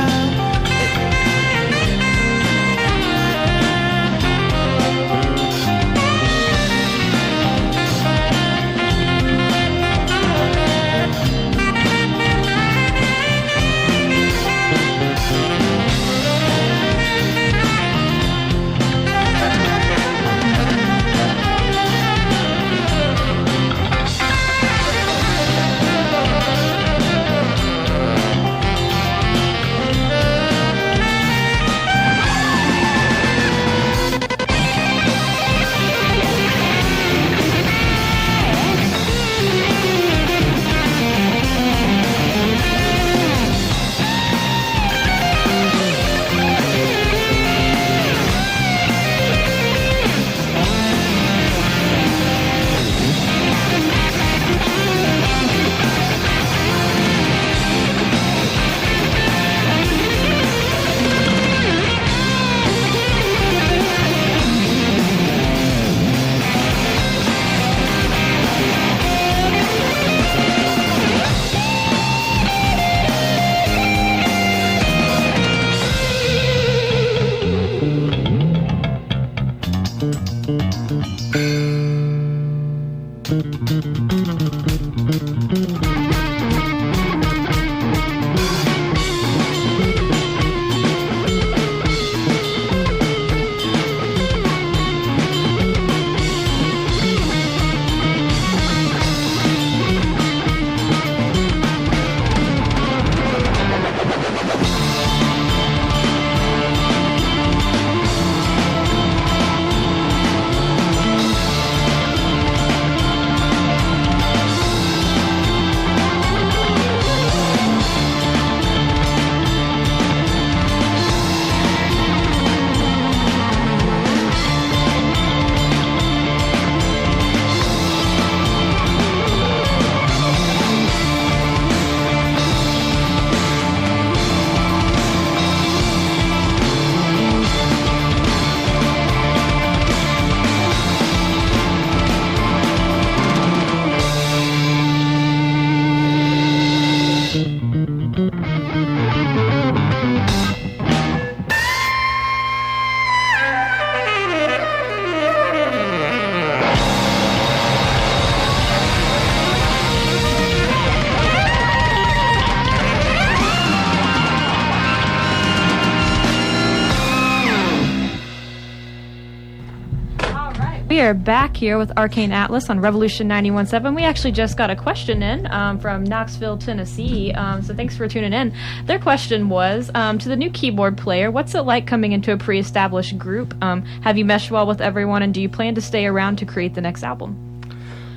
We are back here with Arcane Atlas on Revolution 91.7. We actually just got a question in from Knoxville, Tennessee, so thanks for tuning in. Their question was, to the new keyboard player, what's it like coming into a pre-established group? Have you meshed well with everyone, and do you plan to stay around to create the next album?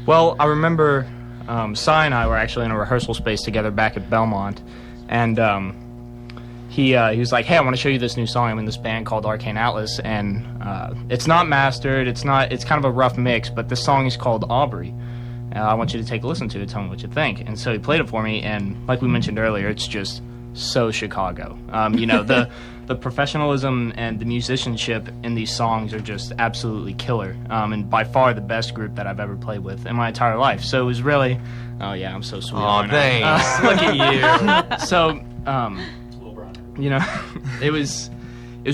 Well, I remember Cy and I were actually in a rehearsal space together back at Belmont, and he was like, hey, I want to show you this new song. I'm in this band called Arcane Atlas, and it's not mastered. It's kind of a rough mix, but this song is called Aubrey. I want you to take a listen to it, tell me what you think. And so he played it for me, and like we mentioned earlier, it's just so Chicago. The professionalism and the musicianship in these songs are just absolutely killer, and by far the best group that I've ever played with in my entire life. So it was really, oh yeah, I'm so sweet. Oh, thanks. Look at you. So, it was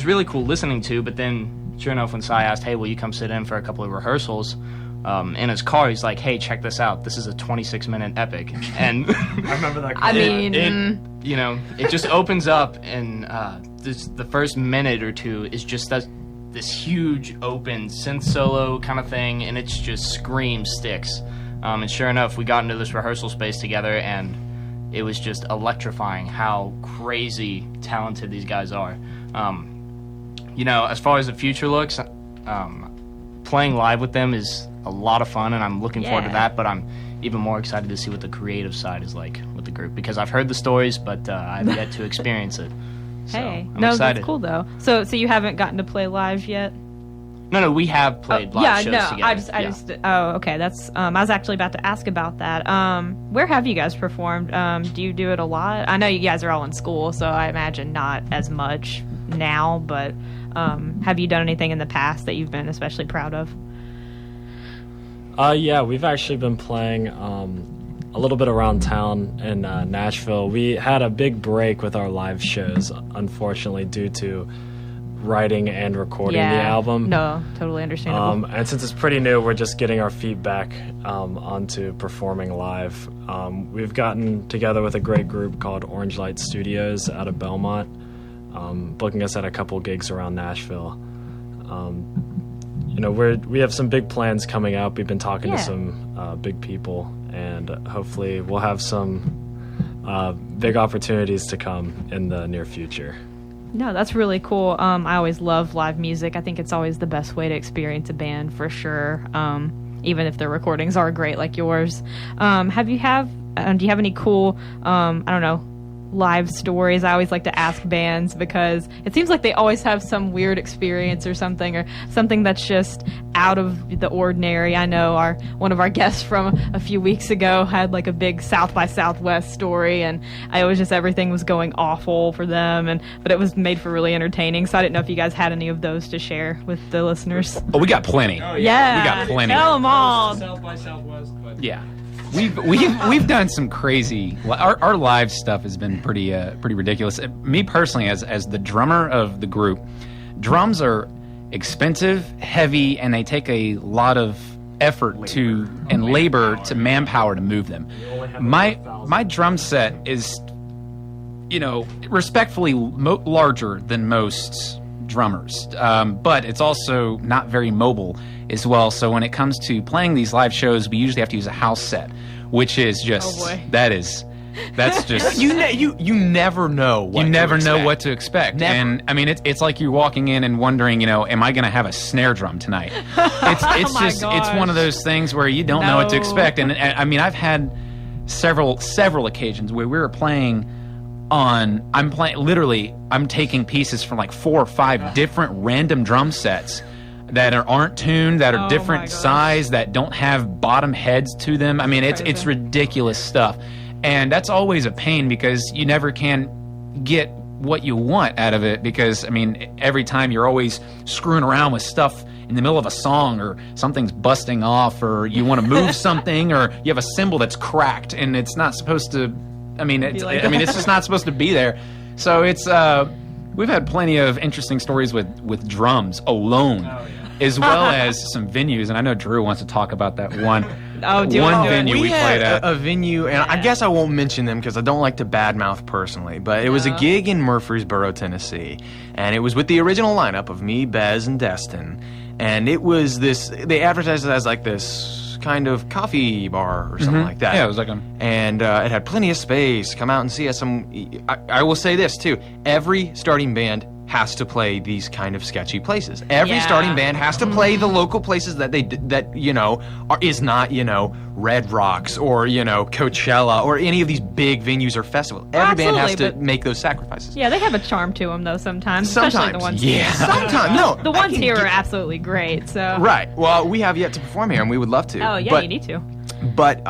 really cool listening to. But then, sure enough, when Cy asked, "Hey, will you come sit in for a couple of rehearsals?" In his car, he's like, "Hey, check this out. This is a 26-minute epic." And I remember that. it just opens up, and the first minute or two is just this huge open synth solo kind of thing, and it's just screams Styx. And sure enough, we got into this rehearsal space together, and it was just electrifying how crazy talented these guys are. As far as the future looks, playing live with them is a lot of fun, and I'm looking forward to that, but I'm even more excited to see what the creative side is like with the group, because I've heard the stories, but I've yet to experience it. So I'm excited. That's cool though. So you haven't gotten to play live yet? No, we have played live shows together. I just. Oh, okay. That's. I was actually about to ask about that. Where have you guys performed? Do you do it a lot? I know you guys are all in school, so I imagine not as much now. But have you done anything in the past that you've been especially proud of? Yeah, we've actually been playing a little bit around town in Nashville. We had a big break with our live shows, unfortunately, due to writing and recording the album. No, totally understandable. And since it's pretty new, we're just getting our feet back onto performing live. We've gotten together with a great group called Orange Light Studios out of Belmont, booking us at a couple gigs around Nashville. We have some big plans coming up. We've been talking to some big people, and hopefully we'll have some big opportunities to come in the near future. No, that's really cool. I always love live music. I think it's always the best way to experience a band, for sure. Even if their recordings are great like yours. Do you have any cool, live stories? I always like to ask bands, because it seems like they always have some weird experience or something that's just out of the ordinary. I know one of our guests from a few weeks ago had like a big South by Southwest story, and everything was going awful for them, but it was made for really entertaining. So I didn't know if you guys had any of those to share with the listeners. Oh, we got plenty. Oh, yeah. We got plenty. Tell them all. South by Southwest, but Yeah. We've done some crazy. Our live stuff has been pretty ridiculous. Me personally, as the drummer of the group, drums are expensive, heavy, and they take a lot of effort and labor to manpower to move them. My drum set is, respectfully larger than most drummers, but it's also not very mobile as well. So when it comes to playing these live shows, we usually have to use a house set, which is just that's just you never know what to expect. Never. And I mean it's like you're walking in and wondering, am I going to have a snare drum tonight? It's one of those things where you don't know what to expect. And I mean, I've had several occasions where we were playing I'm taking pieces from like 4 or 5 different random drum sets that aren't tuned, that are different size, that don't have bottom heads to them. I mean, it's ridiculous stuff. And that's always a pain, because you never can get what you want out of it, because, I mean, every time you're always screwing around with stuff in the middle of a song, or something's busting off, or you want to move something, or you have a cymbal that's cracked and it's not supposed to, it's just not supposed to be there. So it's, we've had plenty of interesting stories with drums alone. As well as some venues, and I know Drew wants to talk about that one venue we played at. A venue, and I guess I won't mention them because I don't like to badmouth personally, but it was a gig in Murfreesboro, Tennessee, and it was with the original lineup of me, Bez, and Destin, and it was they advertised it as like this kind of coffee bar or something like that. Yeah, it was like and it had plenty of space. Come out and see us. I will say this too, every starting band has to play these kind of sketchy places. Every starting band has to play the local places that is not, Red Rocks or, Coachella or any of these big venues or festivals. Every band has to make those sacrifices. Yeah, they have a charm to them though sometimes. Especially the ones here. Sometimes, no. The ones here are absolutely great, so. Right. Well, we have yet to perform here and we would love to. Oh, yeah, you need to. But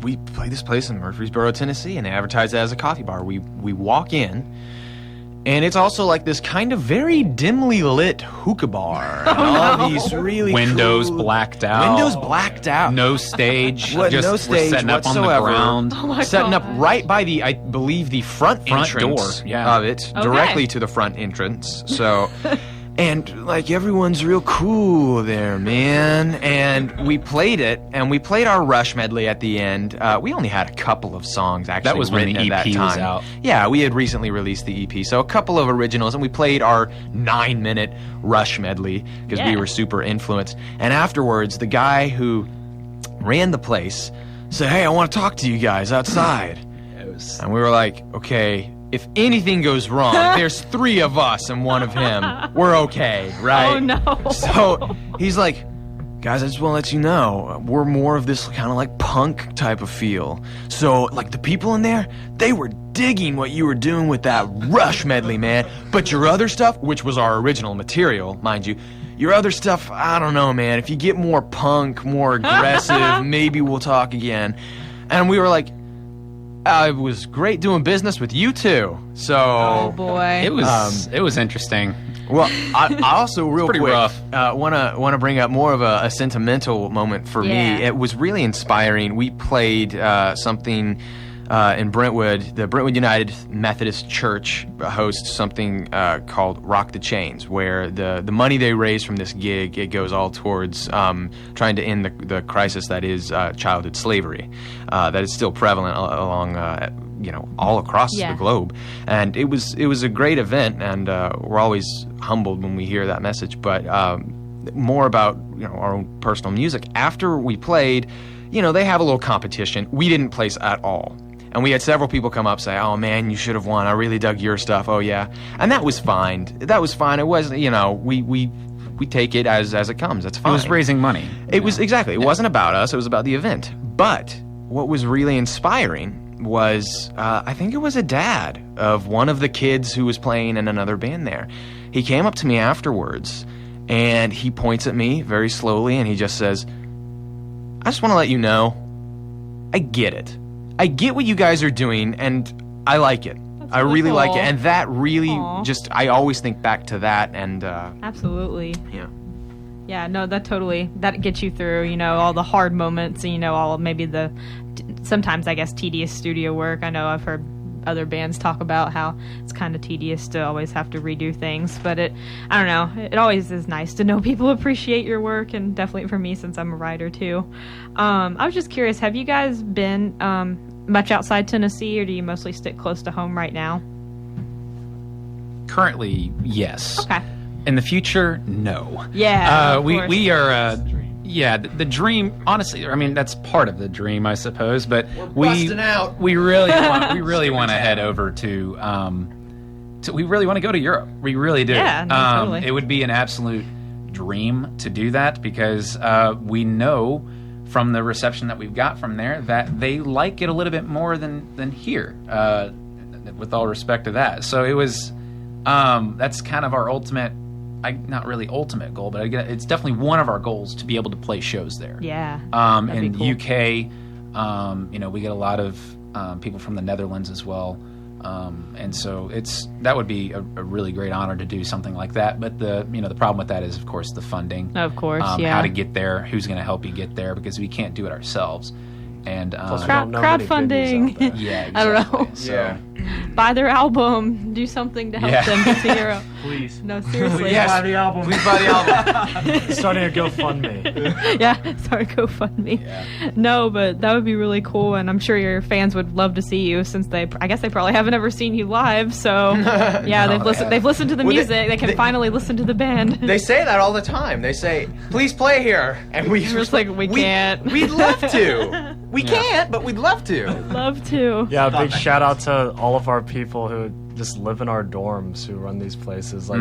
we play this place in Murfreesboro, Tennessee, and they advertise it as a coffee bar. We walk in, and it's also like this kind of very dimly lit hookah bar. And all these really Windows cool- blacked out. Windows blacked out. No stage. What, just no we're stage setting up on the whatsoever. ground. Oh my Setting up God. right by the, I believe, the front entrance door, yeah. of it, directly to the front entrance. So, and like everyone's real cool there, man. And we played it, and we played our Rush medley at the end. We only had a couple of songs actually. That was when written the at that EP was time. out. Yeah, we had recently released the EP, so a couple of originals, and we played our 9-minute Rush medley because we Yeah. were super influenced. And afterwards, the guy who ran the place said, "Hey, I want to talk to you guys outside." And we were like, "Okay, if anything goes wrong, there's 3 of us and 1 of him. We're okay, right?" Oh, no. So he's like, "Guys, I just want to let you know, we're more of this kind of like punk type of feel. So, like, the people in there, they were digging what you were doing with that Rush medley, man. But your other stuff, which was our original material, mind you, your other stuff, I don't know, man. If you get more punk, more aggressive, maybe we'll talk again." And we were like, "It was great doing business with you two." So, Oh boy. It was interesting. well, I also real pretty quick rough. want to bring up more of a sentimental moment for Yeah. me. It was really inspiring. We played something in Brentwood. The Brentwood United Methodist Church hosts something called Rock the Chains, where the money they raise from this gig, it goes all towards trying to end the crisis that is childhood slavery, that is still prevalent along all across Yeah. the globe. And it was a great event, and we're always humbled when we hear that message. But more about our own personal music. After we played, they have a little competition. We didn't place at all. And we had several people come up say, "Oh man, you should have won. I really dug your stuff." Oh yeah. And that was fine. It was, we take it as it comes. That's It fine. was raising money. It was exactly. It wasn't about us. It was about the event. But what was really inspiring was, I think it was a dad of one of the kids who was playing in another band there. He came up to me afterwards, and he points at me very slowly, and he just says, "I just want to let you know, I get it. I get what you guys are doing, and I like it. I really like it." cool. And that really Aw. I always think back to that, and Absolutely. yeah. Yeah, no, that gets you through, all the hard moments, and, all maybe sometimes, I guess, tedious studio work. I know I've heard other bands talk about how it's kind of tedious to always have to redo things, but I don't know, it always is nice to know people appreciate your work, and definitely for me, since I'm a writer too. I was just curious, have you guys been much outside Tennessee, or do you mostly stick close to home right now? Currently, yes. Okay. In the future, no. Yeah, of we course. we are. The dream. Honestly, I mean that's part of the dream, I suppose. But we busting out. we really want to head over to. We really want to go to Europe. We really do. Yeah, no, totally. It would be an absolute dream to do that because we know from the reception that we've got from there that they like it a little bit more than here. With all respect to that, so it was. That's kind of our ultimate. Not really ultimate goal, but it's definitely one of our goals to be able to play shows there. Yeah. In that'd be cool. UK, we get a lot of people from the Netherlands as well, and so that would be a really great honor to do something like that. But the problem with that is, of course, the funding. Of course, yeah. How to get there, who's going to help you get there, because we can't do it ourselves. And Plus, we don't know many venues crowdfunding. out there. yeah, I don't know. exactly. So, Buy their album. Do something to help Yeah. them get to Europe. Please. No, seriously. Buy the album. Please buy the album. Starting a GoFundMe. Yeah, sorry, GoFundMe. No, but that would be really cool, and I'm sure your fans would love to see you, since I guess they probably haven't ever seen you live. So yeah, they've listened to the Well, music. They can finally listen to the band. They say that all the time. They say, "Please play here," and We're just like, we can't. We'd love to. We can't, but we'd love to. Love to. Yeah, a big shout out to all of our people who just live in our dorms who run these places. Like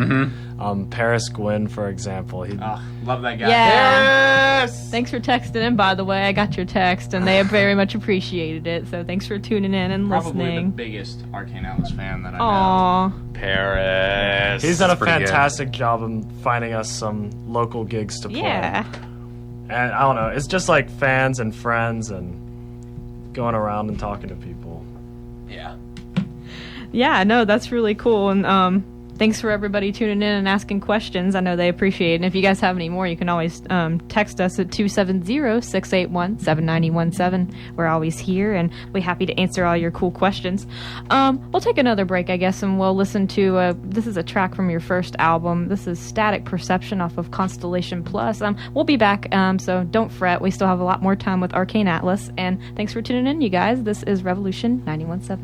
Paris Gwynn, for example. He, Love that guy. Yeah. Yes. Thanks for texting in, by the way. I got your text, and they very much appreciated it. So thanks for tuning in and Probably the listening. biggest Arcane Atlas fan that I know. Aw. Paris. he's done a pretty good. fantastic job in finding us some local gigs to play. Yeah. And I don't know, it's just like fans and friends and going around and talking to people. Yeah. Yeah, no, that's really cool. And thanks for everybody tuning in and asking questions. I know they appreciate it. And if you guys have any more, you can always text us at 270-681-7917. We're always here, and we're happy to answer all your cool questions. We'll take another break, I guess, and we'll listen to, this is a track from your first album. This is Static Perception off of Constellation Plus. We'll be back, so don't fret. We still have a lot more time with Arcane Atlas. And thanks for tuning in, you guys. This is Revolution 91.7.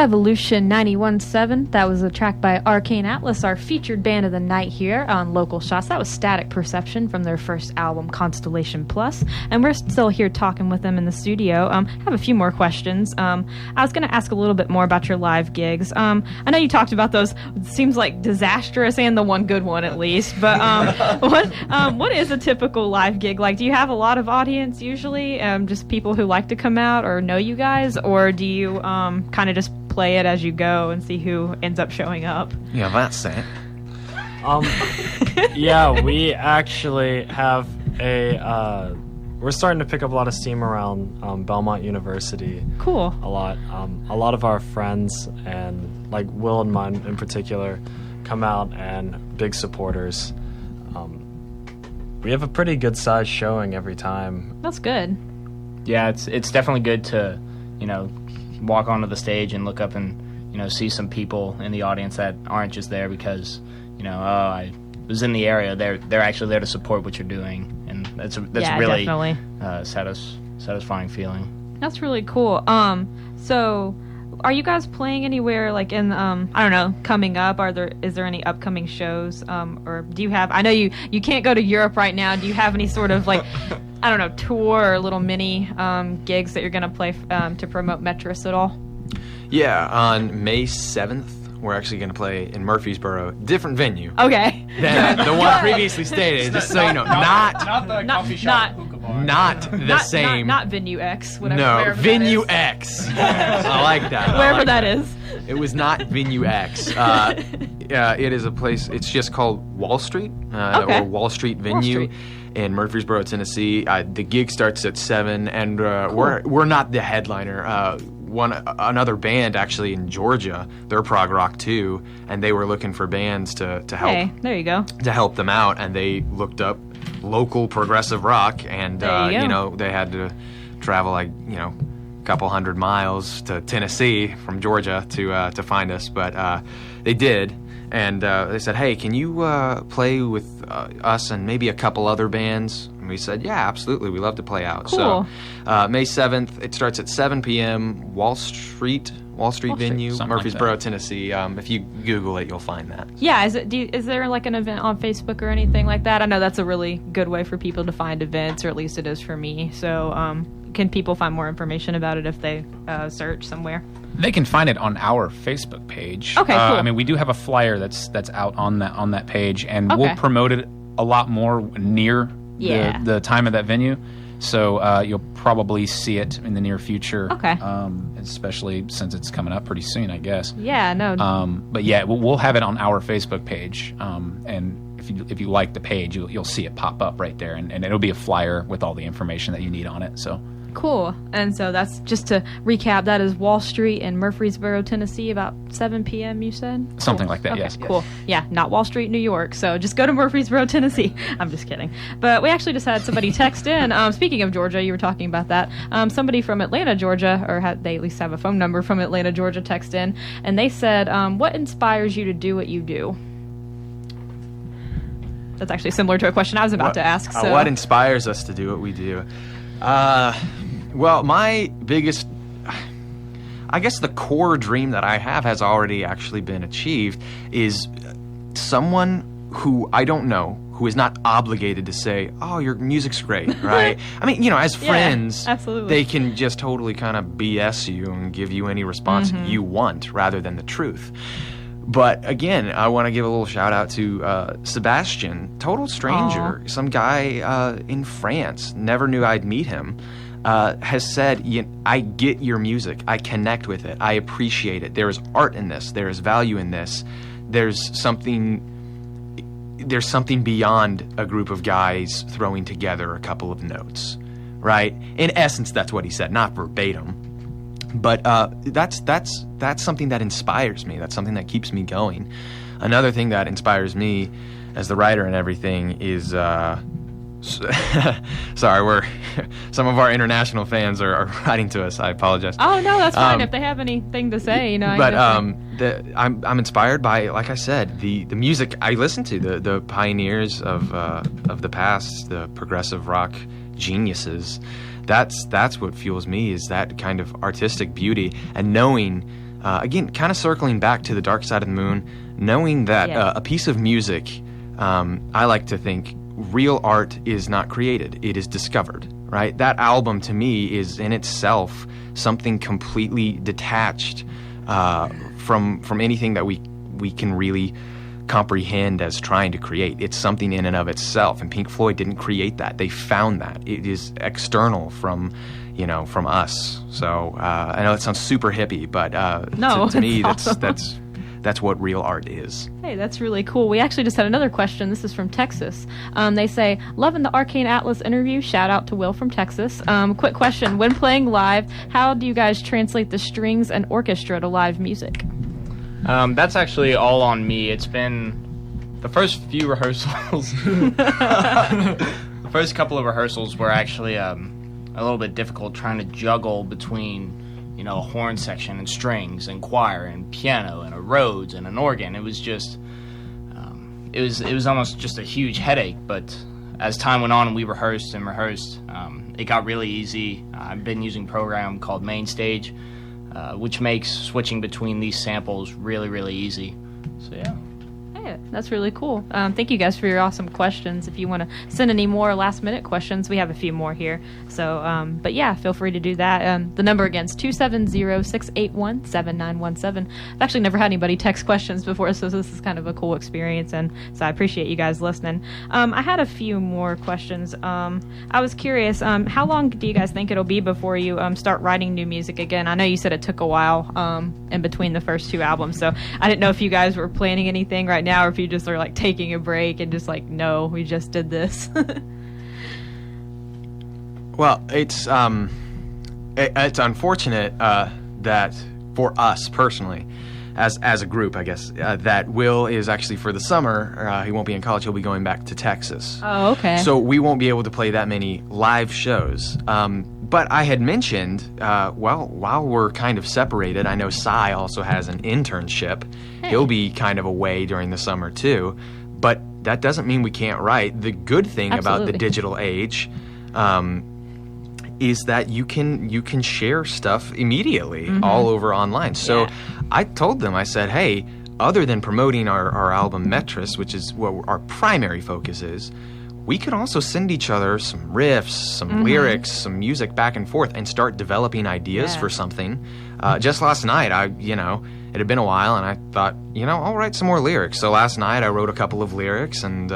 Revolution 91.7. That was a track by Arcane Atlas, our featured band of the night here on Local Shots. That was Static Perception from their first album, Constellation Plus. And we're still here talking with them in the studio. I have a few more questions. I was going to ask a little bit more about your live gigs. I know you talked about those, it seems like disastrous and the one good one at least. But what is a typical live gig like? Do you have a lot of audience usually? Just people who like to come out or know you guys? Or do you kind of just play it as you go and see who ends up showing up? Yeah, that's it. Yeah, we actually have we're starting to pick up a lot of steam around Belmont University. Cool. A lot. A lot of our friends, and like Will and mine in particular, come out and big supporters. We have a pretty good sized showing every time. That's good. Yeah, it's definitely good to, walk onto the stage and look up and, see some people in the audience that aren't just there because, I was in the area. They're actually there to support what you're doing, and that's really definitely. Satisfying feeling. That's really cool. So are you guys playing anywhere like in I don't know, coming up? Is there any upcoming shows? Or do you have, I know you can't go to Europe right now. Do you have any sort of like I don't know, tour or little mini gigs that you're going to play to promote Metris at all? Yeah, on May 7th, we're actually going to play in Murfreesboro, different venue Okay. than the one previously stated. Just so you know, not the Not- coffee shop not- hookah bar. not the same. Not Venue X, whatever. No, wherever Venue that X. I like that. I Wherever like that is. It was not Venue X. It is a place. It's just called Wall Street, Okay. or Wall Street Venue, Street. in Murfreesboro, Tennessee. The gig starts at 7, and we're not the headliner. Another band actually in Georgia, they're prog rock too, and they were looking for bands to help Hey, there you go. to help them out, and they looked up local progressive rock, and There you go. they had to travel a couple hundred miles to Tennessee from Georgia to find us, but they did, and they said, hey, can you play with us and maybe a couple other bands? And we said, yeah, absolutely, we love to play out. Cool. So May 7th, it starts at 7 p.m. Wall Street venue, something like Murfreesboro, that. Tennessee. If you Google it, you'll find that. Yeah, is there like an event on Facebook or anything like that? I know that's a really good way for people to find events, or at least it is for me. So can people find more information about it if they search somewhere? They can find it on our Facebook page. Okay, cool. I mean, we do have a flyer that's out on that page, and Okay. we'll promote it a lot more near Yeah. the time of that venue. So you'll probably see it in the near future. Okay. Especially since it's coming up pretty soon, I guess. Yeah, no. But yeah, we'll have it on our Facebook page, and if you like the page, you'll see it pop up right there, and it'll be a flyer with all the information that you need on it. So. Cool. And so that's, just to recap, that is Wall Street in Murfreesboro, Tennessee, about 7 p.m., you said? Something Cool. like that, Okay, yes. Cool. Yeah, not Wall Street, New York. So just go to Murfreesboro, Tennessee. I'm just kidding. But we actually just had somebody text in. Speaking of Georgia, you were talking about that. Somebody from Atlanta, Georgia, or they at least have a phone number from Atlanta, Georgia, text in. And they said, what inspires you to do what you do? That's actually similar to a question I was about to ask. So. What inspires us to do what we do? Well, my biggest, I guess the core dream that I have has already actually been achieved, is someone who I don't know, who is not obligated to say, oh, your music's great, right? I mean, as friends, absolutely. they can just totally kind of BS you and give you any response you want rather than the truth. But again, I want to give a little shout out to Sebastian, total stranger, some guy in France, never knew I'd meet him, has said, I get your music, I connect with it, I appreciate it, there is art in this, there is value in this, there's something beyond a group of guys throwing together a couple of notes, right? In essence, that's what he said, not verbatim. But that's something that inspires me. That's something that keeps me going. Another thing that inspires me as the writer and everything is sorry, some of our international fans are writing to us. I apologize. Oh, no, that's fine. If they have anything to say, I But guess I'm inspired by, like I said, the music I listen to, the pioneers of the past, the progressive rock geniuses. That's what fuels me, is that kind of artistic beauty, and knowing again, kind of circling back to the Dark Side of the Moon, knowing that Yeah. a piece of music, I like to think, real art is not created, it is discovered, right? That album to me is in itself something completely detached from anything that we can really comprehend as trying to create. It's something in and of itself, and Pink Floyd didn't create that. They found that. It is external from us. So I know it sounds super hippie, but No, to me, it's awesome. that's what real art is. Hey, that's really cool. We actually just had another question. This is from Texas. They say, loving the Arcane Atlas interview. Shout out to Will from Texas. Quick question. When playing live, how do you guys translate the strings and orchestra to live music? That's actually all on me. It's been the first few rehearsals. The first couple of rehearsals were actually a little bit difficult, trying to juggle between, a horn section and strings and choir and piano and a Rhodes and an organ. It was just, it was almost just a huge headache. But as time went on and we rehearsed, it got really easy. I've been using a program called Mainstage, which makes switching between these samples really, really easy. So yeah. Hey, that's really cool. Thank you guys for your awesome questions. If you want to send any more last-minute questions, we have a few more here. So, but yeah, feel free to do that. The number again is 270-681-7917. I've actually never had anybody text questions before, so this is kind of a cool experience, and so I appreciate you guys listening. I had a few more questions. I was curious, how long do you guys think it'll be before you start writing new music again? I know you said it took a while in between the first two albums, so I didn't know if you guys were planning anything right now, or if you just are like taking a break and just like, no, we just did this. Well, it's unfortunate that for us personally, as a group, I guess, that Will is actually for the summer. He won't be in college. He'll be going back to Texas. Oh, okay. So we won't be able to play that many live shows. But I had mentioned, while we're kind of separated, I know Cy also has an internship. Hey. He'll be kind of away during the summer too. But that doesn't mean we can't write. The good thing about the Absolutely. digital age is that you can share stuff immediately all over online. So Yeah. I told them, I said, hey, other than promoting our album Metris, which is what our primary focus is, we could also send each other some riffs, some lyrics, some music back and forth, and start developing ideas Yeah. for something. Just last night, it had been a while, and I thought, I'll write some more lyrics. So last night, I wrote a couple of lyrics and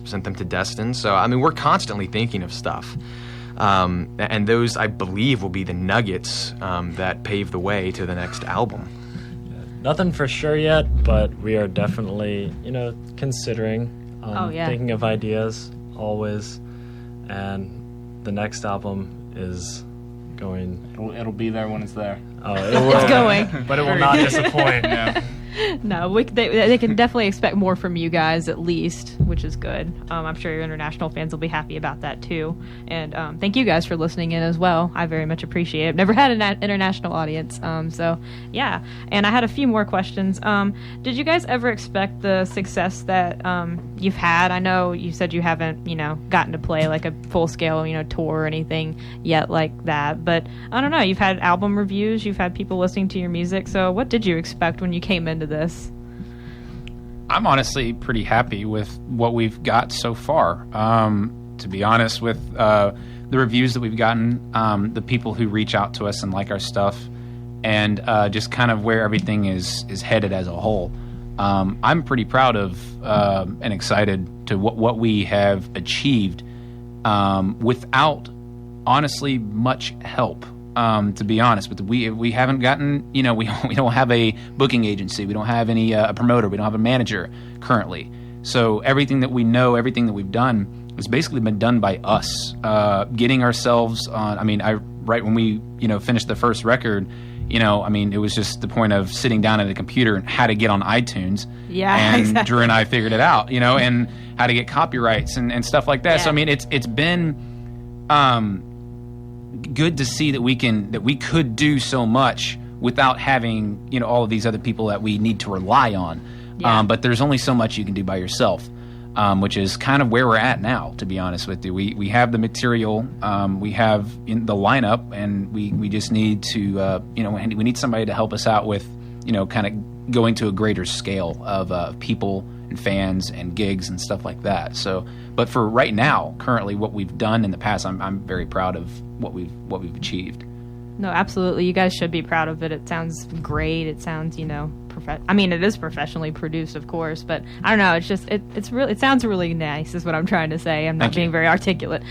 sent them to Destin. So, we're constantly thinking of stuff. And those, I believe, will be the nuggets that pave the way to the next album. Nothing for sure yet, but we are definitely, considering, thinking of ideas always. And the next album is going. It'll be there when it's there. Oh, it will, It's going. but it will not disappoint. No, they can definitely expect more from you guys at least, which is good. I'm sure your international fans will be happy about that too. And thank you guys for listening in as well. I very much appreciate it. I've never had an international audience, so yeah. And I had a few more questions. Did you guys ever expect the success that you've had? I know you said you haven't, gotten to play like a full-scale, tour or anything yet like that. But I don't know. You've had album reviews. You've had people listening to your music. So what did you expect when you came into this? I'm honestly pretty happy with what we've got so far. To be honest, with the reviews that we've gotten, the people who reach out to us and like our stuff, and just kind of where everything is headed as a whole. I'm pretty proud of and excited to what we have achieved without, honestly, much help. To be honest, but we haven't gotten, we don't have a booking agency, we don't have any a promoter, we don't have a manager currently. So everything that we know, everything that we've done, has basically been done by us, getting ourselves on. Right when we finished the first record, it was just the point of sitting down at a computer and how to get on iTunes. Yeah, and exactly. Drew and I figured it out, and how to get copyrights and stuff like that. Yeah. So it's been good to see that we could do so much without having all of these other people that we need to rely on. Yeah. But there's only so much you can do by yourself, which is kind of where we're at now. To be honest with you, we have the material, we have in the lineup, and we just need to we need somebody to help us out with kind of going to a greater scale of people and fans and gigs and stuff like that. So, but for right now, currently, what we've done in the past, I'm very proud of what we've achieved. No, absolutely. You guys should be proud of it. It sounds great. It sounds, I mean, it is professionally produced, of course, but I don't know. It's just, it sounds really nice is what I'm trying to say. I'm not being very articulate.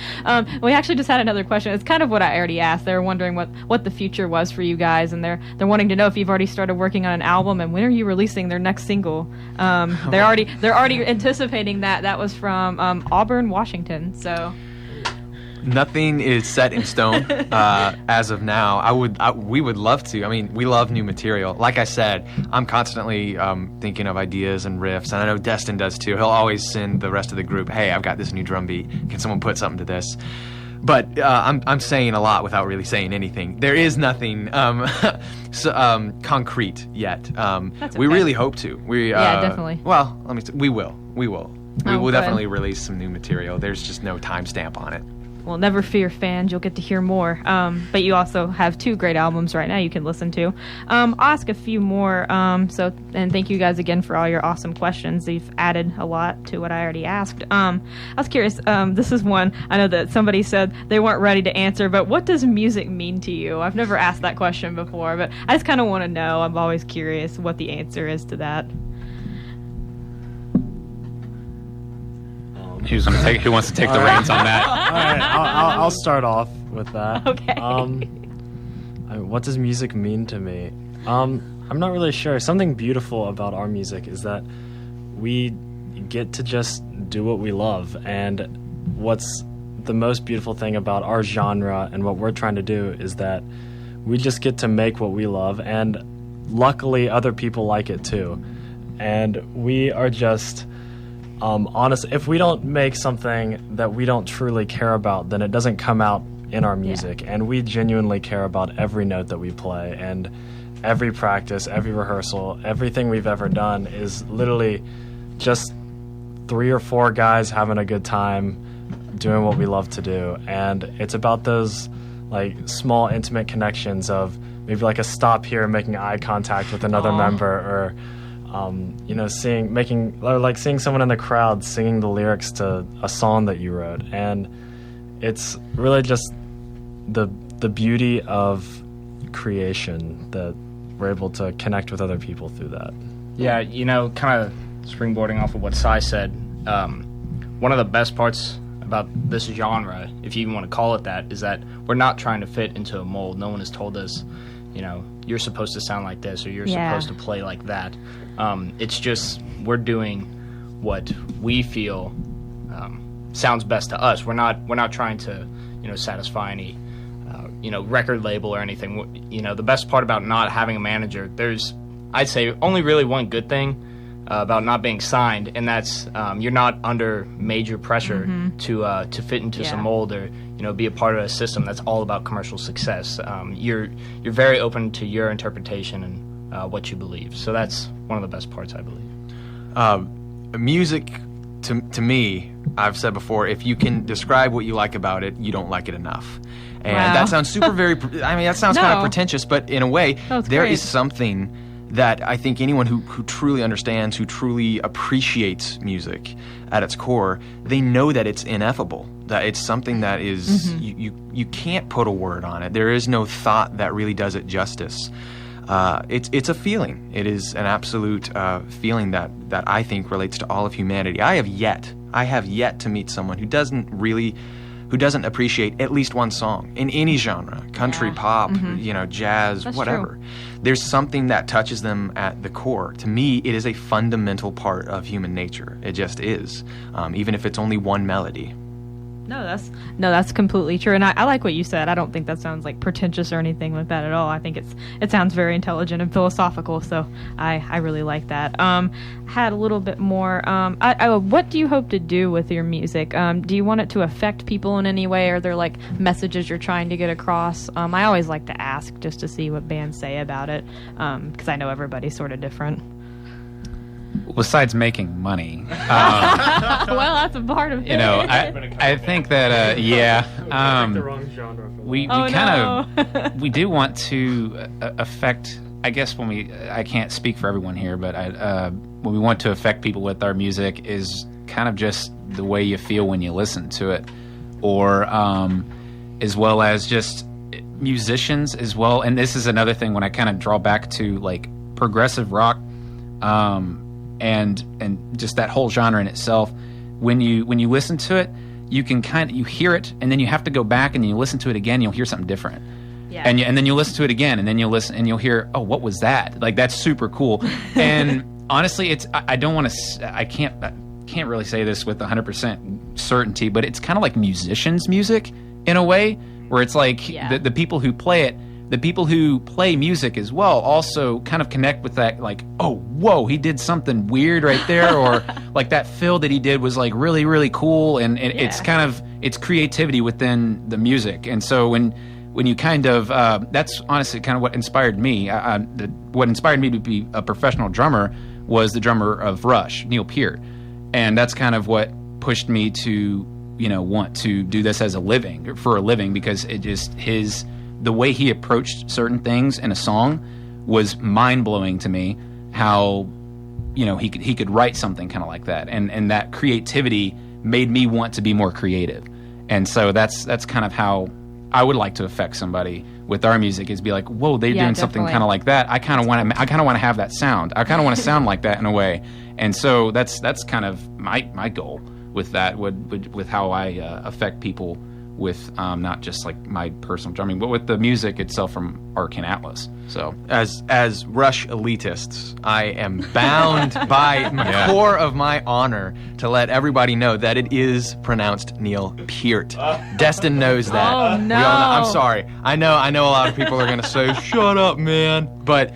We actually just had another question. It's kind of what I already asked. They were wondering what the future was for you guys, and they're wanting to know if you've already started working on an album and when are you releasing their next single. They're already anticipating that. That was from Auburn, Washington. So. Nothing is set in stone as of now. We would love to. I mean, we love new material. Like I said, I'm constantly thinking of ideas and riffs, and I know Destin does too. He'll always send the rest of the group, "Hey, I've got this new drum beat. Can someone put something to this?" But I'm saying a lot without really saying anything. There is nothing concrete yet. That's okay. We really hope to. Yeah, definitely. Well, we will. We will Good. definitely release some new material. There's just no timestamp on it. Well, never fear, fans. You'll get to hear more. But you also have 2 great albums right now you can listen to. I'll ask a few more. And thank you guys again for all your awesome questions. You've added a lot to what I already asked. I was curious. This is one I know that somebody said they weren't ready to answer, but what does music mean to you? I've never asked that question before, but I just kind of want to know. I'm always curious what the answer is to that. Who wants to take the reins on that? All right, I'll start off with that. Okay. What does music mean to me? I'm not really sure. Something beautiful about our music is that we get to just do what we love. And what's the most beautiful thing about our genre and what we're trying to do is that we just get to make what we love. And luckily, other people like it too. And we are just... honestly, if we don't make something that we don't truly care about, then it doesn't come out in our music. And we genuinely care about every note that we play, and every practice, every rehearsal, everything we've ever done is literally just 3 or 4 guys having a good time doing what we love to do. And it's about those like small intimate connections of maybe like a stop here and making eye contact with another member, or seeing someone in the crowd singing the lyrics to a song that you wrote. And it's really just the beauty of creation that we're able to connect with other people through that. Yeah, kind of springboarding off of what Sai said, one of the best parts about this genre, if you even want to call it that, is that we're not trying to fit into a mold. No one has told us, you're supposed to sound like this or you're supposed to play like that. It's just we're doing what we feel sounds best to us. We're not trying to satisfy any record label or anything. The best part about not having a manager, there's I'd say only really one good thing about not being signed, and that's you're not under major pressure to fit into some mold or be a part of a system that's all about commercial success. You're very open to your interpretation and what you believe. So that's one of the best parts, I believe. Music, to me, I've said before, if you can describe what you like about it, you don't like it enough. And that sounds that sounds kind of pretentious, but in a way, there is something that I think anyone who truly understands, who truly appreciates music at its core, they know that it's ineffable, that it's something that is, you can't put a word on it. There is no thought that really does it justice. It's a feeling. It is an absolute feeling that I think relates to all of humanity. I have yet to meet someone who doesn't appreciate at least one song in any genre, country, pop, jazz, that's whatever. True. There's something that touches them at the core. To me, it is a fundamental part of human nature. It just is, even if it's only one melody. No, that's completely true, and I like what you said. I don't think that sounds like pretentious or anything like that at all. I think it sounds very intelligent and philosophical. So I really like that. Had a little bit more. What do you hope to do with your music? Do you want it to affect people in any way? Are there like messages you're trying to get across? I always like to ask just to see what bands say about it, because I know everybody's sort of different. Besides making money, well, that's a part of it. I think that we do want to affect I guess I can't speak for everyone here, but when we want to affect people with our music is kind of just the way you feel when you listen to it, or as well as just musicians as well. And this is another thing when I kind of draw back to like progressive rock, and just that whole genre in itself. When you listen to it, you can you hear it, and then you have to go back and you listen to it again. You'll hear something different. Yeah. And then you listen to it again, and then you'll listen and you'll hear, oh, what was that? Like, that's super cool. And honestly, I can't really say this with 100% certainty, but it's kind of like musicians' music in a way, where it's like the people who play it, the people who play music as well, also kind of connect with that, like, oh, whoa, he did something weird right there, or like that fill that he did was like really, really cool, and it's kind of, it's creativity within the music. And so when you kind of, that's honestly kind of what inspired me. What inspired me to be a professional drummer was the drummer of Rush, Neil Peart. And that's kind of what pushed me to, want to do this as a living, because it just, the way he approached certain things in a song was mind-blowing to me, how, he could write something kind of like that. And that creativity made me want to be more creative. And so that's kind of how I would like to affect somebody with our music, is be like, whoa, they're doing something kind of like that. I kind of want to have that sound. I kind of want to sound like that in a way. And so that's kind of my goal with that, with how I affect people with not just like my personal drumming, but with the music itself from Arcane Atlas. So as Rush elitists, I am bound by the core of my honor to let everybody know that it is pronounced Neil Peart. Destin knows that. Oh, no. We all know. I'm sorry. I know a lot of people are going to say, shut up, man. But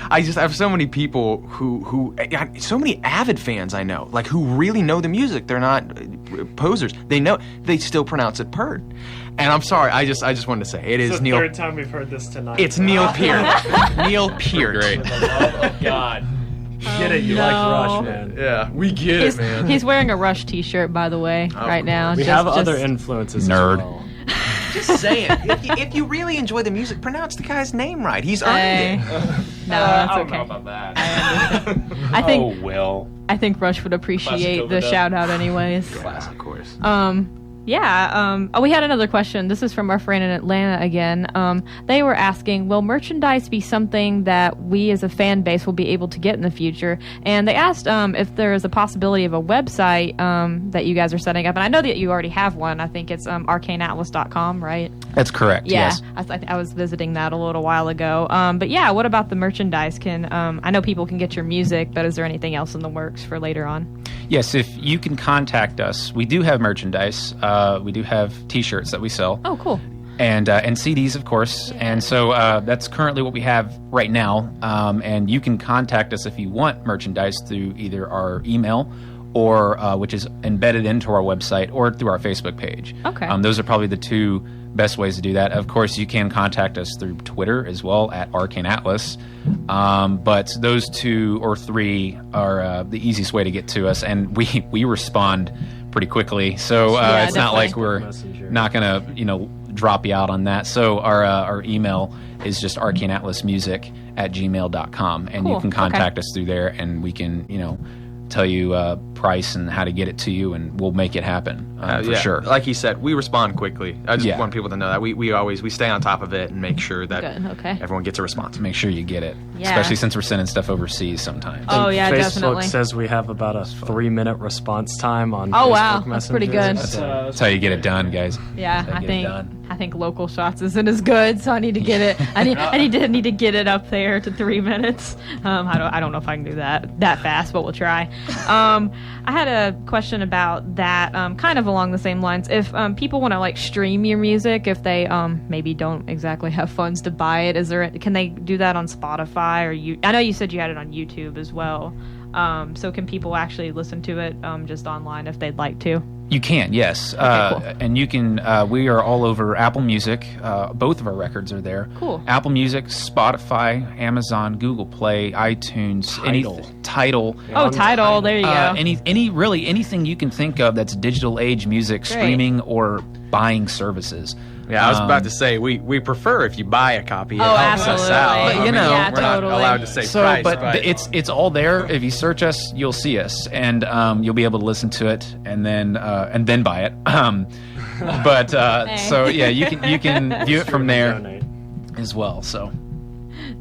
I just have so many people who so many avid fans I know, like, who really know the music. They're not posers. They still pronounce it Peart. And I'm sorry, I just wanted to say it is Neil. Third time we've heard this tonight. It's Neil Peart. Neil Peart. great. For the love of God. Get it, you like Rush, man. Yeah, we get it, man. He's wearing a Rush t-shirt, by the way, right now. We have other influences Nerd. as well. Just saying, if you really enjoy the music, pronounce the guy's name right. He's earned it. No, that's I don't okay. know about that. I think Will. I think Rush would appreciate the shout out anyways. Classic, of course. We had another question. This is from our friend in Atlanta again. They were asking, will merchandise be something that we as a fan base will be able to get in the future? And they asked if there is a possibility of a website that you guys are setting up. And I know that you already have one. I think it's arcaneatlas.com, right? That's correct. Yeah, Yes. I was visiting that a little while ago. But yeah, what about the merchandise? I know people can get your music, but is there anything else in the works for later on? Yes, if you can contact us, we do have merchandise. We do have T-shirts that we sell. Oh, cool. And CDs, of course. And so that's currently what we have right now. And you can contact us if you want merchandise through either our email, or which is embedded into our website, or through our Facebook page. Okay. Those are probably the two best ways to do that. Of course, you can contact us through Twitter as well, at Arcane Atlas. But those two or three are the easiest way to get to us, and we respond pretty quickly. So it's not like we're not going to drop you out on that. So our email is just arcaneatlasmusic@gmail.com, and Cool. you can contact us through there, and we can tell you price and how to get it to you, and we'll make it happen for sure. Like he said, we respond quickly. I just Yeah. want people to know that we always stay on top of it and make sure that Good, okay. everyone gets a response. Make sure you get it, Yeah. especially since we're sending stuff overseas sometimes. Oh, yeah, Facebook definitely. says we have about a 3-minute response time on Oh, Facebook wow, that's pretty Messenger, good. so- That's how you get it done, guys. Yeah, Gotta get it done. I think local shots isn't as good, so I need to get it. I need to get it up there to 3 minutes. I don't know if I can do that fast, but we'll try. I had a question about that, kind of along the same lines. If people want to like stream your music, if they maybe don't exactly have funds to buy it, can they do that on Spotify or you? I know you said you had it on YouTube as well. So can people actually listen to it just online if they'd like to? You can, yes. cool. And you can, we are all over Apple Music. Both of our records are there. Cool. Apple Music, Spotify, Amazon, Google Play, iTunes, Tidal. Oh, Tidal, there you go. Anything you can think of that's digital age music, streaming or buying services. Yeah, I was about to say we prefer if you buy a copy. It Oh, helps us absolutely. out. But, you I mean, know, Yeah, we're not totally. allowed to say So, price, but it's all there. If you search us, you'll see us, and you'll be able to listen to it, and then buy it. So yeah, you can view it from there Donate. as well. So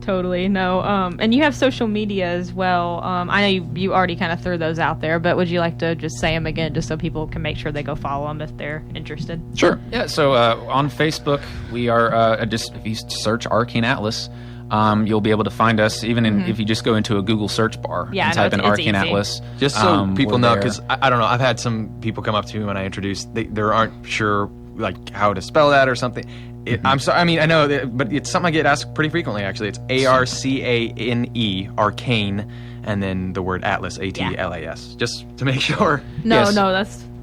Totally. No. And you have social media as well. I know you already kind of threw those out there, but would you like to just say them again, just so people can make sure they go follow them if they're interested? sure. Yeah. So on Facebook, we are just if you search Arcane Atlas. You'll be able to find us even if you just go into a Google search bar Yeah, and I know, type in it's Arcane easy. Atlas. Just so people we're know, there. because I don't know, I've had some people come up to me when I introduced, they aren't sure like how to spell that or something. I'm sorry. I mean, I know, but it's something I get asked pretty frequently. Actually, it's Arcane, Arcane, and then the word Atlas, Atlas, just to make sure. No, Yes. no,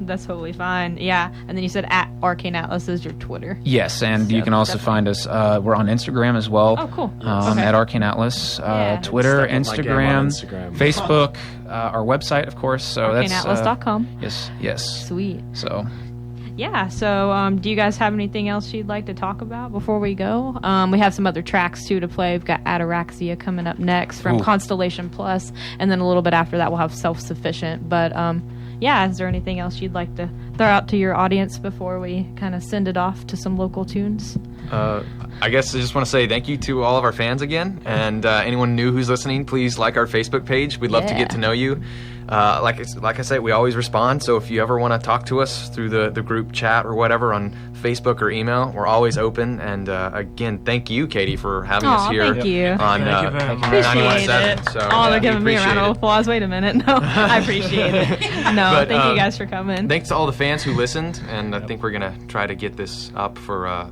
that's totally fine. Yeah. And then you said at Arcane Atlas is your Twitter. Yes, and you So can also definitely. find us. We're on Instagram as well. Oh, cool. Okay. At Arcane Atlas, Yeah. Twitter, Step up my game on Instagram, Instagram. Facebook, our website, of course. So that's ArcaneAtlas.com. Yes. Sweet. So Yeah, so do you guys have anything else you'd like to talk about before we go? We have some other tracks, too, to play. We've got Ataraxia coming up next from Ooh. Constellation Plus, and then a little bit after that we'll have Self-Sufficient. But, yeah, is there anything else you'd like to throw out to your audience before we kind of send it off to some local tunes? I guess I just want to say thank you to all of our fans again, and anyone new who's listening, please like our Facebook page. We'd love to Yeah. get to know you. Like I say, we always respond. So if you ever want to talk to us through the group chat or whatever on Facebook or email, we're always open. And again, thank you, Katy, for having us Aw, here thank you. on Thank you very much. Appreciate 91.7. it. So, Oh, yeah, they're we giving me a round appreciate of it. applause. Wait a minute. No, I appreciate it. No, But, thank you guys for coming. Thanks to all the fans who listened, and I think we're gonna try to get this up for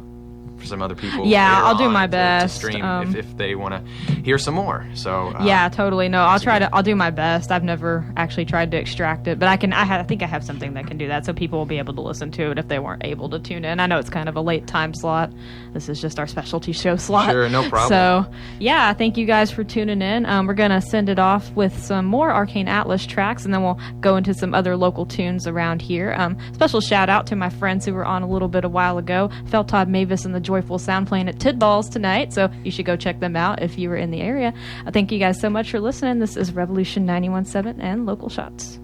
some other people. Yeah, later I'll do on my to best, stream if if they want to hear some more. So Yeah, totally. No, I'll do my best. I've never actually tried to extract it, but I think I have something that can do that, so people will be able to listen to it if they weren't able to tune in. I know it's kind of a late time slot. This is just our specialty show slot. Sure, no problem. So, yeah, thank you guys for tuning in. We're going to send it off with some more Arcane Atlas tracks, and then we'll go into some other local tunes around here. Special shout out to my friends who were on a little bit a while ago, Feltod Mavis and the Joyful Sound playing at Tidballs tonight, so you should go check them out if you were in the area. Thank you guys so much for listening. This is Revolution 91.7 and Local Shots.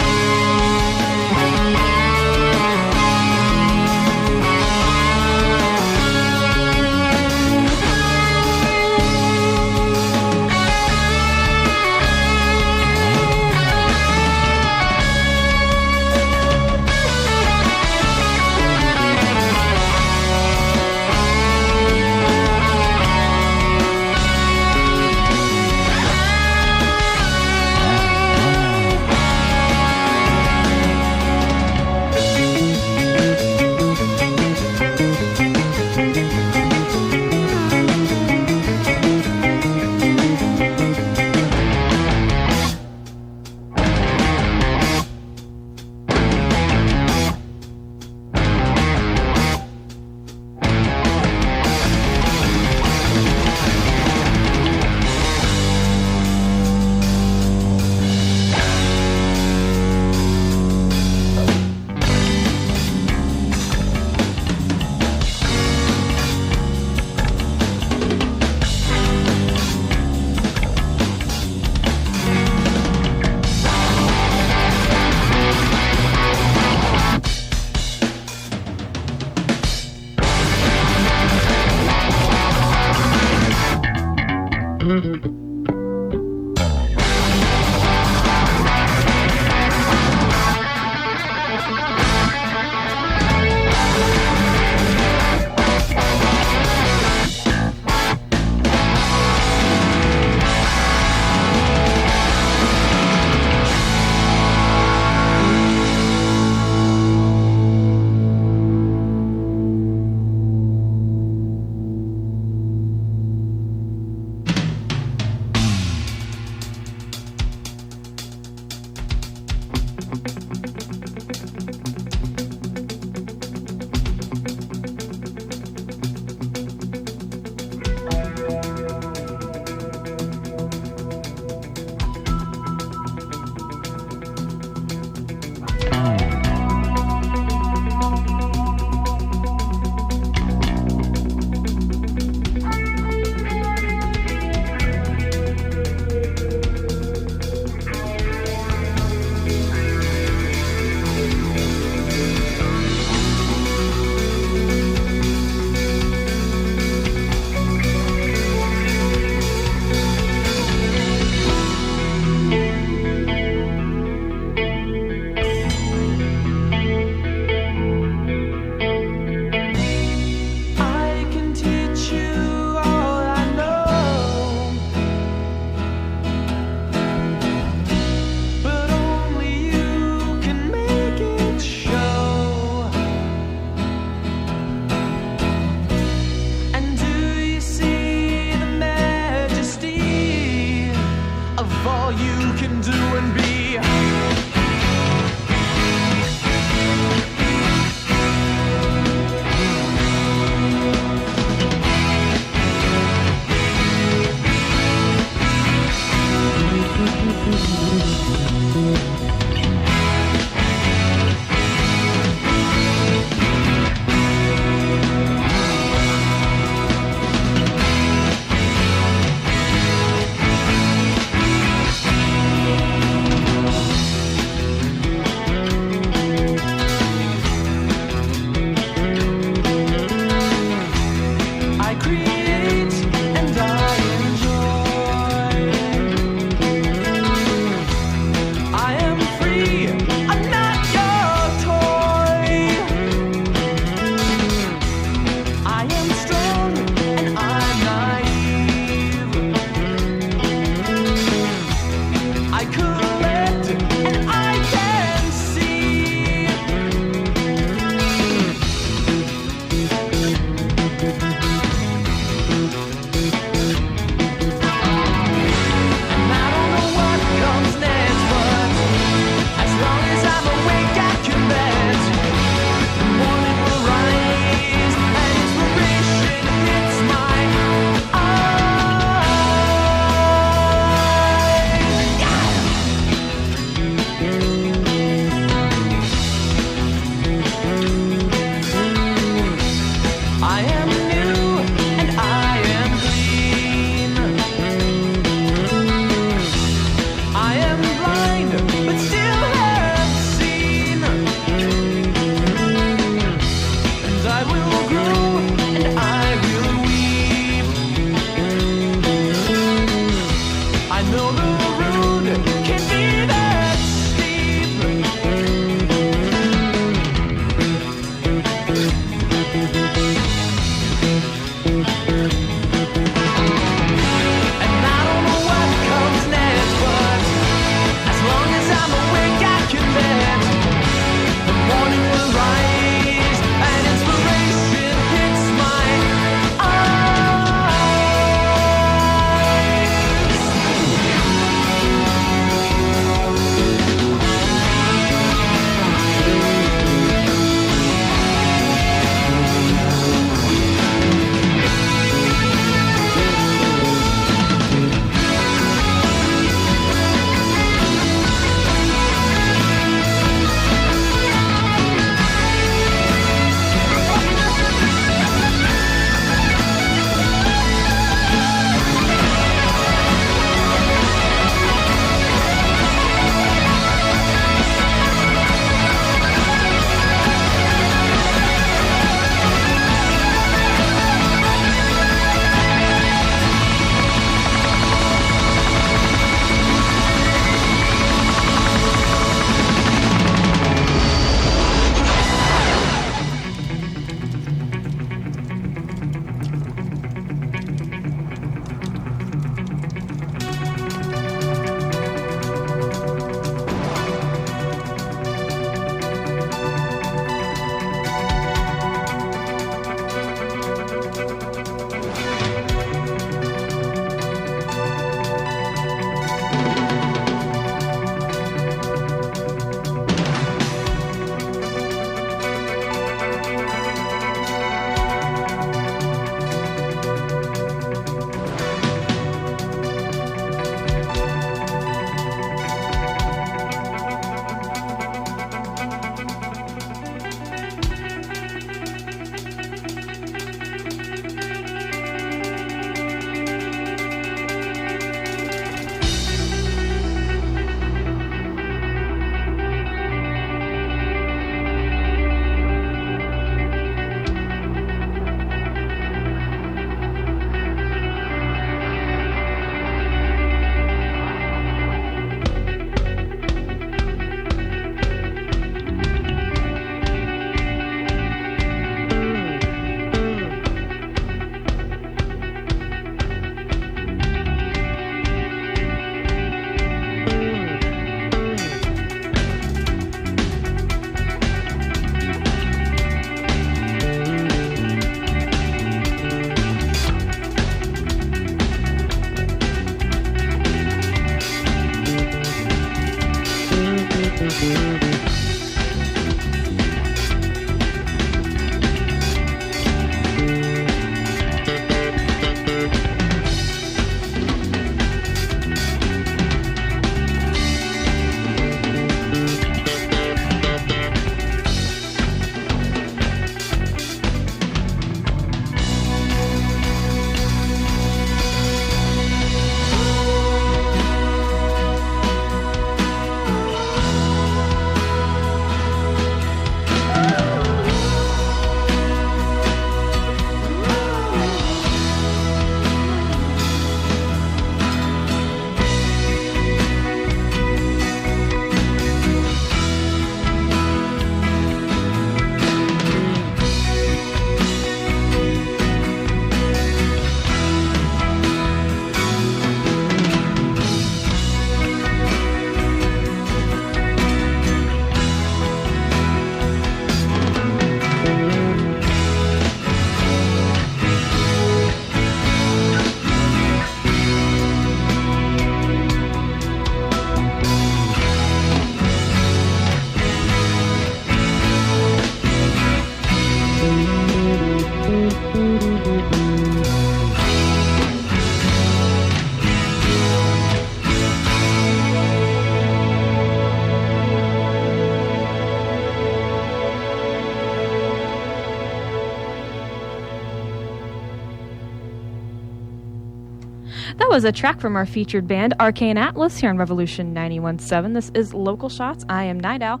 That was a track from our featured band, Arcane Atlas, here on Revolution 91.7. This is Local Shots. I am Night Owl.